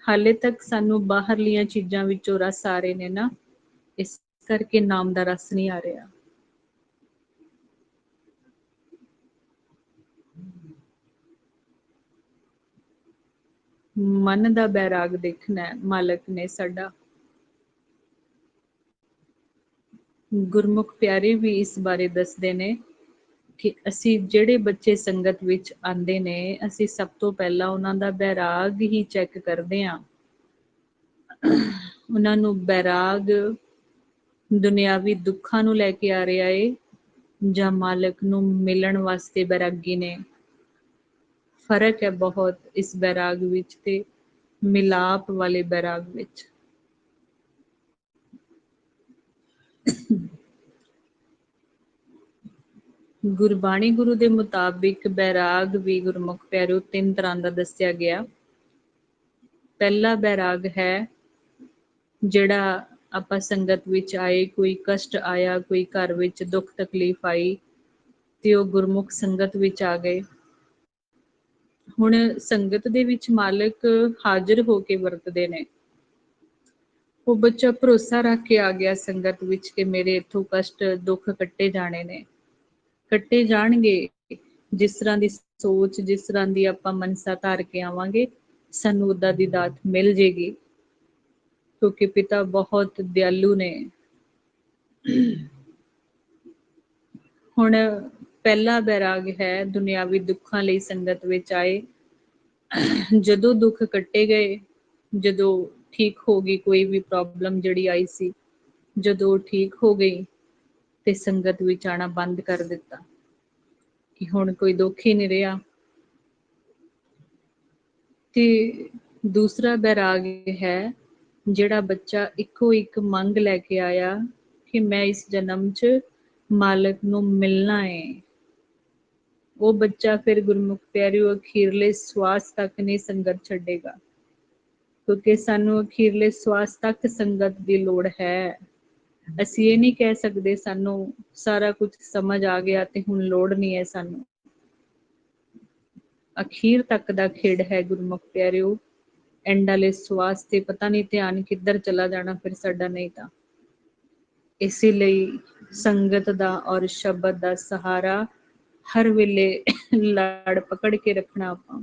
ਹਾਲੇ ਤੱਕ ਸਾਨੂੰ ਬਾਹਰਲੀਆਂ ਚੀਜ਼ਾਂ ਵਿੱਚੋਂ ਰਸ ਆ ਰਹੇ ਨੇ ਨਾ, ਇਸ ਕਰਕੇ ਨਾਮ ਦਾ ਰਸ ਨਹੀਂ ਆ ਰਿਹਾ। ਮਨ ਦਾ ਬੈਰਾਗ ਦੇਖਣਾ ਹੈ ਮਾਲਕ ਨੇ ਸਾਡਾ। ਗੁਰਮੁਖ ਪਿਆਰੇ ਵੀ ਇਸ ਬਾਰੇ ਦੱਸਦੇ ਨੇ ਕਿ ਅਸੀਂ ਜਿਹੜੇ ਬੱਚੇ ਸੰਗਤ ਵਿੱਚ ਆਉਂਦੇ ਨੇ, ਅਸੀਂ ਸਭ ਤੋਂ ਪਹਿਲਾਂ ਉਹਨਾਂ ਦਾ ਬੈਰਾਗ ਹੀ ਚੈੱਕ ਕਰਦੇ ਹਾਂ। ਉਹਨਾਂ ਨੂੰ ਬੈਰਾਗ ਦੁਨਿਆਵੀ ਦੁੱਖਾਂ ਨੂੰ ਲੈ ਕੇ ਆ ਰਿਹਾ ਏ ਜਾਂ ਮਾਲਕ ਨੂੰ ਮਿਲਣ ਵਾਸਤੇ ਬੈਰਾਗੀ ਨੇ। ਫਰਕ ਹੈ ਬਹੁਤ ਇਸ ਬੈਰਾਗ ਵਿੱਚ ਤੇ ਮਿਲਾਪ ਵਾਲੇ ਬੈਰਾਗ ਵਿੱਚ। ਗੁਰਬਾਣੀ ਗੁਰੂ ਦੇ ਮੁਤਾਬਿਕ ਬੈਰਾਗ ਵੀ ਗੁਰਮੁਖ ਪਿਆਰਿਓ 3 ਤਰ੍ਹਾਂ ਦਾ ਦੱਸਿਆ ਗਿਆ। ਪਹਿਲਾ ਬੈਰਾਗ ਹੈ ਜਿਹੜਾ ਆਪਾਂ ਸੰਗਤ ਵਿੱਚ ਆਏ, ਕੋਈ ਕਸ਼ਟ ਆਇਆ, ਕੋਈ ਘਰ ਵਿੱਚ ਦੁੱਖ ਤਕਲੀਫ ਆਈ ਤੇ ਉਹ ਗੁਰਮੁਖ ਸੰਗਤ ਵਿੱਚ ਆ ਗਏ। ਹੁਣ ਸੰਗਤ ਦੇ ਵਿੱਚ ਮਾਲਕ ਹਾਜ਼ਰ ਹੋ ਕੇ ਵਰਤਦੇ ਨੇ। ਉਹ ਬੱਚਾ ਭਰੋਸਾ ਰੱਖ ਕੇ ਆ ਗਿਆ ਸੰਗਤ ਵਿੱਚ ਕਿ ਮੇਰੇ ਇੱਥੋਂ ਕਸ਼ਟ ਦੁੱਖ ਕੱਟੇ ਜਾਣੇ ਨੇ, ਕੱਟੇ ਜਾਣਗੇ। ਜਿਸ ਤਰ੍ਹਾਂ ਦੀ ਸੋਚ, ਜਿਸ ਤਰ੍ਹਾਂ ਦੀ ਆਪਾਂ ਮਨਸਾ ਧਾਰ ਕੇ ਆਵਾਂਗੇ, ਸਾਨੂੰ ਉੱਦਾਂ ਦੀ ਦਾਤ ਮਿਲ ਜੇਗੀ, ਕਿਉਂਕਿ ਪਿਤਾ ਬਹੁਤ ਦਿਆਲੂ ਨੇ। ਹੁਣ ਪਹਿਲਾ ਬੈਰਾਗ ਹੈ ਦੁਨਿਆਵੀ ਦੁੱਖਾਂ ਲਈ ਸੰਗਤ ਵਿੱਚ ਆਏ। ਜਦੋਂ ਦੁੱਖ ਕੱਟੇ ਗਏ, ਜਦੋਂ ਠੀਕ ਹੋ ਗਈ ਕੋਈ ਵੀ ਪ੍ਰੋਬਲਮ ਜਿਹੜੀ ਆਈ ਸੀ, ਜਦੋਂ ਠੀਕ ਹੋ ਗਈ ਤੇ ਸੰਗਤ ਵਿੱਚ ਆਣਾ ਬੰਦ ਕਰ ਦਿੱਤਾ ਕਿ ਹੁਣ ਕੋਈ ਦੁੱਖ ਹੀ ਨਹੀਂ ਰਿਹਾ। ਤੇ ਦੂਸਰਾ ਬੈਰਾਗ ਹੈ ਜਿਹੜਾ ਬੱਚਾ ਇੱਕੋ ਇੱਕ ਮੰਗ ਲੈ ਕੇ ਆਇਆ ਕਿ ਮੈਂ ਇਸ ਜਨਮ 'ਚ ਮਾਲਕ ਨੂੰ ਮਿਲਣਾ ਏ। ਉਹ ਬੱਚਾ ਫਿਰ ਗੁਰਮੁਖ ਪਿਆਰਿਓ ਅਖੀਰਲੇ ਸਵਾਸ ਤੱਕ ਨਹੀਂ ਸੰਗਤ ਛੱਡੇਗਾ, ਕਿਉਂਕਿ ਸਾਨੂੰ ਅਖੀਰਲੇ ਸਵਾਸ ਤੱਕ ਸੰਗਤ ਦੀ ਲੋੜ ਹੈ। ਅਸੀਂ ਇਹ ਨਹੀਂ ਕਹਿ ਸਕਦੇ ਸਾਨੂੰ ਸਾਰਾ ਕੁਝ ਸਮਝ ਆ ਗਿਆ ਤੇ ਹੁਣ ਲੋੜ ਨਹੀਂ ਹੈ ਸਾਨੂੰ। ਅਖੀਰ ਤੱਕ ਦਾ ਖੇਡ ਹੈ ਗੁਰਮੁਖ ਪਿਆਰਿਓ। ਐਂਡ ਵਾਲੇ ਸਵਾਸ ਤੇ ਪਤਾ ਨਹੀਂ ਧਿਆਨ ਕਿੱਧਰ ਚਲਾ ਜਾਣਾ ਫਿਰ ਸਾਡਾ, ਨਹੀਂ ਤਾਂ। ਇਸੇ ਲਈ ਸੰਗਤ ਦਾ ਔਰ ਸ਼ਬਦ ਦਾ ਸਹਾਰਾ ਹਰ ਵੇਲੇ ਲੜ ਪਕੜ ਕੇ ਰੱਖਣਾ ਆਪਾਂ।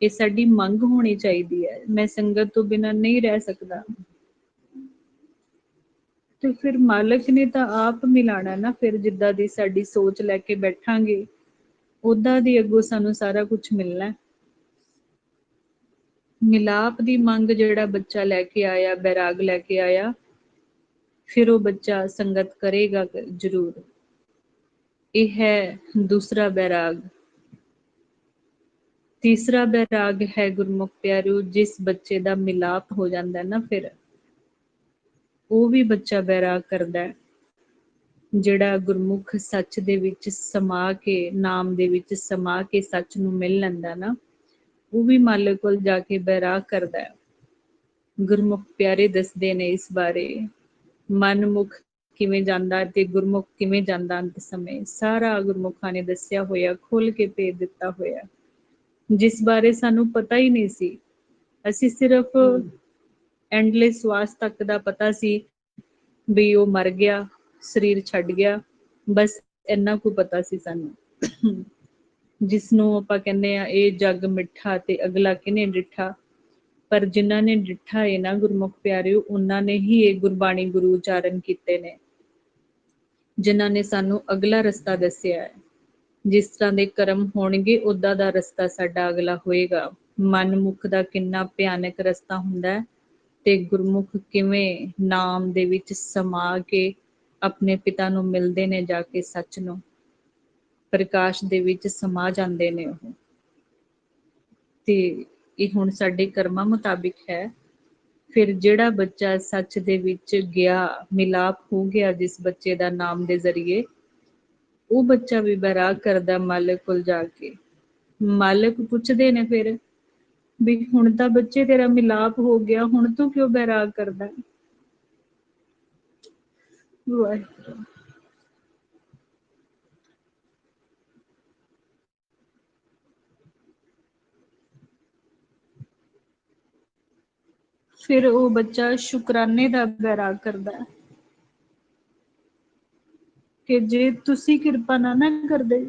ਇਹ ਸਾਡੀ ਮੰਗ ਹੋਣੀ ਚਾਹੀਦੀ ਹੈ। ਮੈਂ ਸੰਗਤ ਤੋਂ ਬਿਨਾਂ ਨਹੀਂ ਰਹਿ ਸਕਦਾ, ਤੇ ਫਿਰ ਮਾਲਕ ਨੇ ਤਾਂ ਆਪ ਮਿਲਾਣਾ ਨਾ। ਫਿਰ ਜਿੱਦਾਂ ਦੀ ਸਾਡੀ ਸੋਚ ਲੈ ਕੇ ਬੈਠਾਂਗੇ ਉੱਦਾਂ ਦੀ ਅੱਗੋਂ ਸਾਨੂੰ ਸਾਰਾ ਕੁਝ ਮਿਲਣਾ। ਮਿਲਾਪ ਦੀ ਮੰਗ ਜਿਹੜਾ ਬੱਚਾ ਲੈ ਕੇ ਆਇਆ, ਬੈਰਾਗ ਲੈ ਕੇ ਆਇਆ, ਫਿਰ ਉਹ ਬੱਚਾ ਸੰਗਤ ਕਰੇਗਾ ਜ਼ਰੂਰ। ਇਹ ਹੈ ਦੂਸਰਾ ਬੈਰਾਗ। ਤੀਸਰਾ ਬੈਰਾਗ ਹੈ ਗੁਰਮੁਖ ਪਿਆਰਿਓ, ਜਿਸ ਬੱਚੇ ਦਾ ਮਿਲਾਪ ਹੋ ਜਾਂਦਾ ਨਾ, ਫਿਰ ਉਹ ਵੀ ਬੱਚਾ ਬੈਰਾਗ ਕਰਦਾ ਹੈ। ਜਿਹੜਾ ਗੁਰਮੁਖ ਸੱਚ ਦੇ ਵਿੱਚ ਸਮਾ ਕੇ, ਨਾਮ ਦੇ ਵਿੱਚ ਸਮਾ ਕੇ ਸੱਚ ਨੂੰ ਮਿਲ ਲੈਂਦਾ ਨਾ, ਉਹ ਵੀ ਮਾਲਕ ਕੋਲ ਜਾ ਕੇ ਬੈਰਾਗ ਕਰਦਾ ਹੈ। ਗੁਰਮੁਖ ਪਿਆਰੇ ਦੱਸਦੇ ਨੇ ਇਸ ਬਾਰੇ, ਮਨਮੁਖ ਕਿਵੇਂ ਜਾਂਦਾ ਤੇ ਗੁਰਮੁਖ ਕਿਵੇਂ ਜਾਂਦਾ। ਅੰਤ ਸਮੇਂ ਸਾਰਾ ਗੁਰਮੁਖਾਂ ਨੇ ਦੱਸਿਆ ਹੋਇਆ, ਖੋਲ ਕੇ ਭੇਜ ਦਿੱਤਾ ਹੋਇਆ, ਜਿਸ ਬਾਰੇ ਸਾਨੂੰ ਪਤਾ ਹੀ ਨਹੀਂ ਸੀ। ਅਸੀਂ ਸਿਰਫ ਐਂਡਲੇ ਸਵਾਸ ਤੱਕ ਦਾ ਪਤਾ ਸੀ ਵੀ ਉਹ ਮਰ ਗਿਆ, ਸਰੀਰ ਛੱਡ ਗਿਆ, ਬਸ ਇੰਨਾ ਕੁ ਪਤਾ ਸੀ ਸਾਨੂੰ। ਜਿਸਨੂੰ ਆਪਾਂ ਕਹਿੰਦੇ ਆ ਇਹ ਜੱਗ ਮਿੱਠਾ ਤੇ ਅਗਲਾ ਕਿਹਨੇ ਡਿੱਠਾ। ਪਰ ਜਿਨ੍ਹਾਂ ਨੇ ਡਿੱਠਾ ਹੈ ਨਾ ਗੁਰਮੁਖ ਪਿਆਰਿਓ, ਉਹਨਾਂ ਨੇ ਹੀ ਇਹ ਗੁਰਬਾਣੀ ਗੁਰੂ ਉਚਾਰਨ ਕੀਤੇ ਨੇ, ਜਿਨ੍ਹਾਂ ਨੇ ਸਾਨੂੰ ਅਗਲਾ ਰਸਤਾ ਦੱਸਿਆ ਹੈ। ਜਿਸ ਤਰ੍ਹਾਂ ਦੇ ਕਰਮ ਹੋਣਗੇ ਉੱਦਾਂ ਦਾ ਰਸਤਾ ਸਾਡਾ ਅਗਲਾ ਹੋਏਗਾ। ਮਨਮੁਖ ਦਾ ਕਿੰਨਾ ਭਿਆਨਕ ਰਸਤਾ ਹੁੰਦਾ ਹੈ, ਤੇ ਗੁਰਮੁਖ ਕਿਵੇਂ ਨਾਮ ਦੇ ਵਿੱਚ ਸਮਾ ਕੇ ਆਪਣੇ ਪਿਤਾ ਨੂੰ ਮਿਲਦੇ ਨੇ, ਜਾ ਕੇ ਸੱਚ ਨੂੰ, ਪ੍ਰਕਾਸ਼ ਦੇ ਵਿੱਚ ਸਮਾ ਜਾਂਦੇ ਨੇ ਉਹ। ਤੇ ਇਹ ਹੁਣ ਸਾਡੇ ਕਰਮਾਂ ਮੁਤਾਬਿਕ ਹੈ। ਫਿਰ ਜਿਹੜਾ ਬੱਚਾ ਸੱਚ ਦੇ ਵਿੱਚ ਗਿਆ, ਮਿਲਾਪ ਹੋ ਗਿਆ ਜਿਸ ਬੱਚੇ ਦਾ ਨਾਮ ਦੇ ਜ਼ਰੀਏ, ਉਹ ਬੱਚਾ ਵੀ ਬੈਰਾਗ ਕਰਦਾ ਮਾਲਕ ਕੋਲ ਜਾ ਕੇ। ਮਾਲਕ ਪੁੱਛਦੇ ਨੇ ਫਿਰ ਵੀ ਹੁਣ ਤਾਂ ਬੱਚੇ ਤੇਰਾ ਮਿਲਾਪ ਹੋ ਗਿਆ, ਹੁਣ ਤੂੰ ਕਿਉਂ ਬੈਰਾਗ ਕਰਦਾ। ਵਾਹਿਗੁਰੂ। ਫਿਰ ਉਹ ਬੱਚਾ ਸ਼ੁਕਰਾਨੇ ਦਾ ਬੈਰਾਗ ਕਰਦਾ ਹੈ ਕਿ ਜੇ ਤੁਸੀਂ ਕਿਰਪਾ ਨਾ ਕਰਦੇ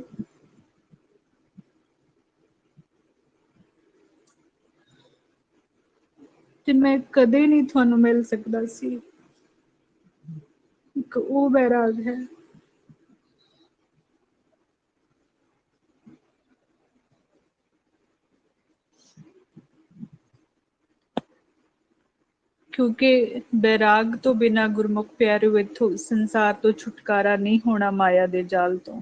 ਤੇ ਮੈਂ ਕਦੇ ਨਹੀਂ ਤੁਹਾਨੂੰ ਮਿਲ ਸਕਦਾ ਸੀ। ਇੱਕ ਉਹ ਬੈਰਾਗ ਹੈ। क्योंकि बैराग तो बिना गुरमुख प्यारे इथों संसार तो छुटकारा नहीं होना माया दे जाल तो।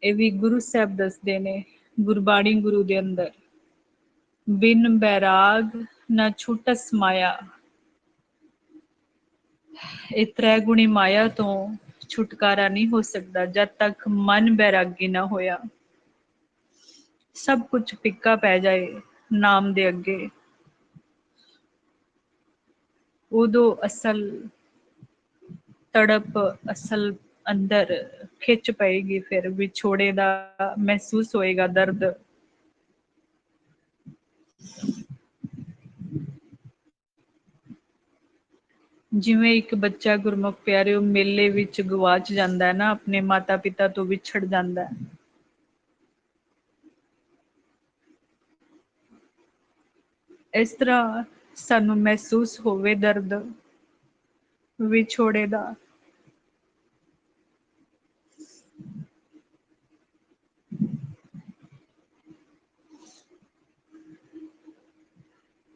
ਇਹ ਵੀ ਗੁਰੂ ਸਾਹਿਬ ਦੱਸਦੇ ਨੇ ਗੁਰਬਾਣੀ ਗੁਰੂ ਦੇ ਅੰਦਰ, ਬਿਨ ਬੈਰਾਗ ਨਾ ਛੁਟਸ ਮਾਇਆ। ਇਹ ਤ੍ਰੈ ਗੁਣੀ ਮਾਇਆ ਤੋਂ ਛੁਟਕਾਰਾ ਨਹੀਂ ਹੋ ਸਕਦਾ ਜਦ ਤੱਕ ਮਨ ਬੈਰਾਗੀ ਨਾ ਹੋਇਆ। ਸਭ ਕੁਝ ਫਿੱਕਾ ਪੈ ਜਾਏ ਨਾਮ ਦੇ ਅੱਗੇ, ਉਦੋਂ ਅਸਲ ਤੜਪ, ਅਸਲ ਅੰਦਰ ਖਿੱਚ ਪਏਗੀ, ਫਿਰ ਵਿਛੋੜੇ ਦਾ ਮਹਿਸੂਸ ਹੋਏਗਾ ਦਰਦ। ਜਿਵੇਂ ਇੱਕ ਬੱਚਾ ਗੁਰਮੁਖ ਪਿਆਰਿਓ ਮੇਲੇ ਵਿੱਚ ਗਵਾਚ ਜਾਂਦਾ ਹੈ ਨਾ, ਆਪਣੇ ਮਾਤਾ ਪਿਤਾ ਤੋਂ ਵਿਛੜ ਜਾਂਦਾ ਹੈ, ਇਸ ਤਰ੍ਹਾਂ ਸਾਨੂੰ ਮਹਿਸੂਸ ਹੋਵੇ ਦਰਦ ਵਿਛੋੜੇ ਦਾ।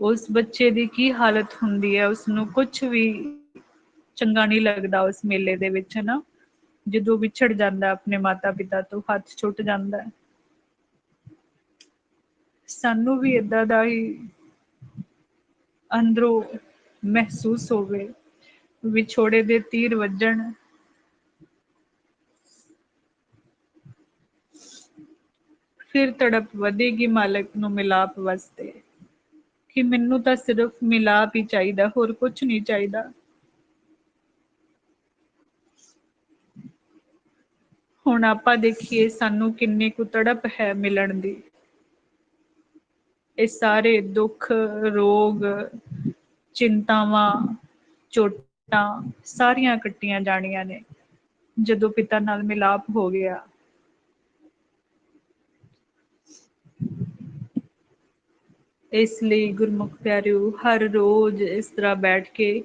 ਉਸ ਬੱਚੇ ਦੀ ਕੀ ਹਾਲਤ ਹੁੰਦੀ ਹੈ, ਉਸਨੂੰ ਕੁਝ ਵੀ ਚੰਗਾ ਨਹੀਂ ਲੱਗਦਾ ਉਸ ਮੇਲੇ ਦੇ ਵਿੱਚ, ਹੈ ਨਾ। ਜਦੋਂ ਵਿਛੜ ਜਾਂਦਾ ਆਪਣੇ ਮਾਤਾ ਪਿਤਾ ਤੋਂ, ਹੱਥ ਛੁੱਟ ਜਾਂਦਾ ਹੈ। ਸਾਨੂੰ ਵੀ ਏਦਾਂ ਦਾ ਹੀ ਅੰਦਰੋਂ ਮਹਿਸੂਸ ਹੋਵੇ, ਵਿਛੋੜੇ ਦੇ ਤੀਰ ਵੱਜਣ, ਫਿਰ ਤੜਪ ਵਧੇਗੀ ਮਾਲਕ ਨੂੰ ਮਿਲਾਪ ਵਾਸਤੇ ਕਿ ਮੈਨੂੰ ਤਾਂ ਸਿਰਫ ਮਿਲਾਪ ਹੀ ਚਾਹੀਦਾ, ਹੋਰ ਕੁਝ ਨਹੀਂ ਚਾਹੀਦਾ। ਹੁਣ ਆਪਾਂ ਦੇਖੀਏ ਸਾਨੂੰ ਕਿੰਨੀ ਕੁ ਤੜਪ ਹੈ ਮਿਲਣ ਦੀ। ਇਹ ਸਾਰੇ ਦੁੱਖ, ਰੋਗ, ਚਿੰਤਾਵਾਂ, ਚੋਟਾਂ ਸਾਰੀਆਂ ਕੱਟੀਆਂ ਜਾਣੀਆਂ ਨੇ ਜਦੋਂ ਪਿਤਾ ਨਾਲ ਮਿਲਾਪ ਹੋ ਗਿਆ। ਇਸ ਲਈ ਗੁਰਮੁਖ ਪਿਆਰਿਓ ਹਰ ਰੋਜ਼ ਇਸ ਤਰ੍ਹਾਂ ਬੈਠ ਕੇ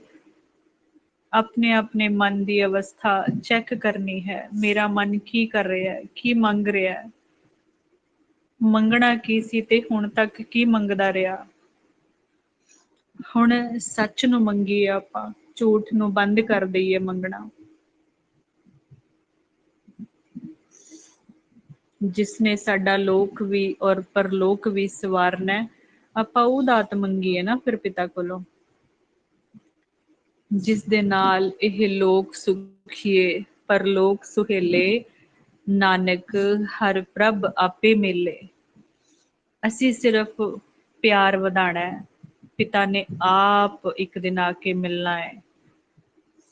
ਆਪਣੇ ਆਪਣੇ ਮਨ ਦੀ ਅਵਸਥਾ ਚੈੱਕ ਕਰਨੀ ਹੈ। ਮੇਰਾ ਮਨ ਕੀ ਕਰ ਰਿਹਾ ਹੈ, ਕੀ ਮੰਗ ਰਿਹਾ ਹੈ, ਮੰਗਣਾ ਕੀ ਸੀ ਤੇ ਹੁਣ ਤੱਕ ਕੀ ਮੰਗਦਾ ਰਿਹਾ। ਹੁਣ ਸੱਚ ਨੂੰ ਮੰਗੀਏ, ਆਪਾਂ ਝੂਠ ਨੂੰ ਬੰਦ ਕਰ ਦਈਏ ਮੰਗਣਾ। ਜਿਸਨੇ ਸਾਡਾ ਲੋਕ ਵੀ ਔਰ ਪਰਲੋਕ ਵੀ ਸਵਾਰਨਾ, ਆਪਾਂ ਉਹ ਦਾਤ ਮੰਗੀਏ ਨਾ ਫਿਰ ਪਿਤਾ ਕੋਲੋਂ, ਜਿਸ ਦੇ ਨਾਲ ਇਹ ਲੋਕ ਸੁਖੀਏ ਪਰਲੋਕ ਸੁਹੇਲੇ, ਨਾਨਕ ਹਰ ਪ੍ਰਭ ਆਪੇ ਮੇਲੇ। ਅਸੀਂ ਸਿਰਫ ਪਿਆਰ ਵਧਾਣਾ ਹੈ, ਪਿਤਾ ਨੇ ਆਪ ਇੱਕ ਦਿਨ ਆ ਕੇ ਮਿਲਣਾ ਹੈ।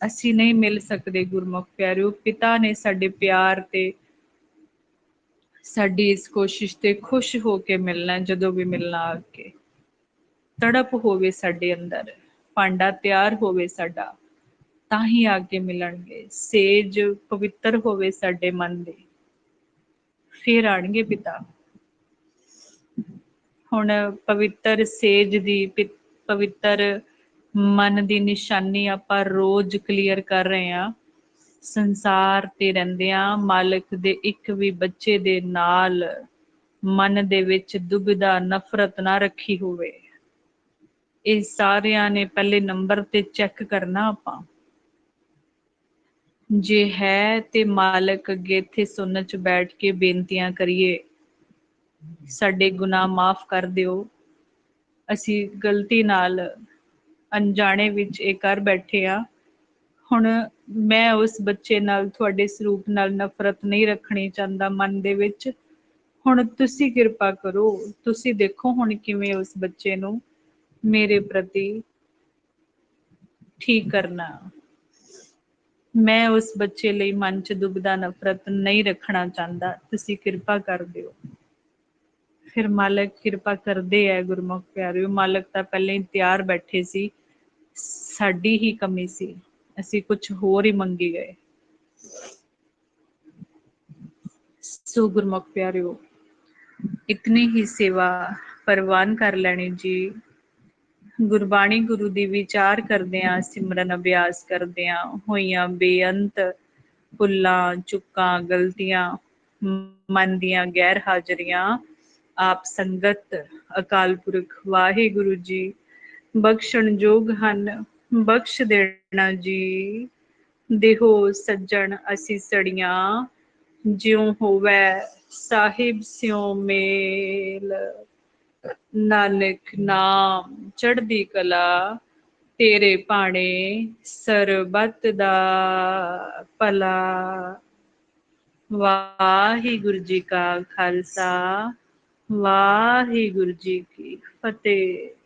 ਅਸੀਂ ਨਹੀਂ ਮਿਲ ਸਕਦੇ ਗੁਰਮੁਖ ਪਿਆਰਿਓ, ਪਿਤਾ ਨੇ ਸਾਡੇ ਪਿਆਰ ਤੇ ਸਾਡੀ ਇਸ ਕੋਸ਼ਿਸ਼ ਤੇ ਖੁਸ਼ ਹੋ ਕੇ ਮਿਲਣਾ। ਜਦੋਂ ਵੀ ਮਿਲਣਾ ਆ ਕੇ ਤੜਪ ਹੋਵੇ ਸਾਡੇ ਅੰਦਰ, ਭਾਂਡਾ ਤਿਆਰ ਹੋਵੇ ਸਾਡਾ, ਤਾਂ ਹੀ ਆ ਕੇ ਮਿਲਣਗੇ। ਸੇਜ ਪਵਿੱਤਰ ਹੋਵੇ ਸਾਡੇ ਮਨ ਦੇ, ਫਿਰ ਆਣਗੇ ਪਿਤਾ। ਹੁਣ ਪਵਿੱਤਰ ਸੇਜ ਦੀ, ਪਵਿੱਤਰ ਮਨ ਦੀ ਨਿਸ਼ਾਨੀ ਆਪਾਂ ਰੋਜ਼ ਕਲੀਅਰ ਕਰ ਰਹੇ ਹਾਂ। ਸੰਸਾਰ ਤੇ ਰਹਿੰਦਿਆਂ ਮਾਲਕ ਦੇ ਇੱਕ ਵੀ ਬੱਚੇ ਦੇ ਨਾਲ ਮਨ ਦੇ ਵਿੱਚ ਦੁਬਿਧਾ, ਨਫ਼ਰਤ ਨਾ ਰੱਖੀ ਹੋਵੇ। ਇਹ ਸਾਰਿਆਂ ਨੇ ਪਹਿਲੇ ਨੰਬਰ ਤੇ ਚੈੱਕ ਕਰਨਾ ਆਪਾਂ। ਜੇ ਹੈ ਤੇ ਮਾਲਕ ਅੱਗੇ ਇੱਥੇ ਸੁਣਨ ਚ ਬੈਠ ਕੇ ਬੇਨਤੀਆਂ ਕਰੀਏ, ਸਾਡੇ ਗੁਨਾਹ ਮਾਫ ਕਰ ਦਿਓ। ਅਸੀਂ ਗਲਤੀ ਨਾਲ ਅਣਜਾਣੇ ਵਿੱਚ ਇਹ ਕਰ ਬੈਠੇ ਆ। ਹੁਣ ਮੈਂ ਉਸ ਬੱਚੇ ਨਾਲ, ਤੁਹਾਡੇ ਸਰੂਪ ਨਾਲ ਨਫ਼ਰਤ ਨਹੀਂ ਰੱਖਣੀ ਚਾਹੁੰਦਾ ਮਨ ਦੇ ਵਿੱਚ। ਹੁਣ ਤੁਸੀਂ ਕਿਰਪਾ ਕਰੋ, ਤੁਸੀਂ ਦੇਖੋ ਹੁਣ ਕਿਵੇਂ ਉਸ ਬੱਚੇ ਨੂੰ ਮੇਰੇ ਪ੍ਰਤੀ ਠੀਕ ਕਰਨਾ। ਮੈਂ ਉਸ ਬੱਚੇ ਲਈ ਮਨ 'ਚ ਦੁਬਿਧਾ, ਨਫ਼ਰਤ ਨਹੀਂ ਰੱਖਣਾ ਚਾਹੁੰਦਾ, ਤੁਸੀਂ ਕਿਰਪਾ ਕਰ ਦਿਓ। ਫਿਰ ਮਾਲਕ ਕਿਰਪਾ ਕਰਦੇ ਹੈ ਗੁਰਮੁਖ ਪਿਆਰਿਓ। ਮਾਲਕ ਤਾਂ ਪਹਿਲਾਂ ਹੀ ਤਿਆਰ ਬੈਠੇ ਸੀ, ਸਾਡੀ ਹੀ ਕਮੀ ਸੀ, ਅਸੀਂ ਕੁਝ ਹੋਰ ਹੀ ਮੰਗੀ ਗਏ। ਸੋ ਗੁਰਮੁਖ ਪਿਆਰਿਓ, ਇਤਨੀ ਹੀ ਸੇਵਾ ਪ੍ਰਵਾਨ ਕਰ ਲੈਣੀ ਜੀ। ਗੁਰਬਾਣੀ ਗੁਰੂ ਦੀ ਵਿਚਾਰ ਕਰਦਿਆਂ, ਸਿਮਰਨ ਅਭਿਆਸ ਕਰਦਿਆਂ ਹੋਈਆਂ ਬੇਅੰਤ ਭੁੱਲਾਂ, ਚੁੱਕਾਂ, ਗਲਤੀਆਂ, ਮਨ ਦੀਆਂ ਗੈਰ ਹਾਜ਼ਰੀਆਂ, ਆਪ ਸੰਗਤ, ਅਕਾਲ ਪੁਰਖ ਵਾਹਿਗੁਰੂ ਜੀ ਬਖਸ਼ਣ ਯੋਗ ਹਨ ਬਖਸ਼ ਦੇਣਾ ਜੀ। ਦੇਹੋ ਸੱਜਣ ਅਸੀਸੜੀਆਂ, ਜਿਉ ਹੋਵੈ ਸਾਹਿਬ ਸਿਉ ਮੇਲ। ਨਾਨਕ ਨਾਮ ਚੜ੍ਹਦੀ ਕਲਾ, ਤੇਰੇ ਭਾਣੇ ਸਰਬੱਤ ਦਾ ਭਲਾ। ਵਾਹਿਗੁਰੂ ਜੀ ਕਾ ਖਾਲਸਾ, ਵਾਹਿਗੁਰੂ ਜੀ ਕੀ ਫਤਿਹ।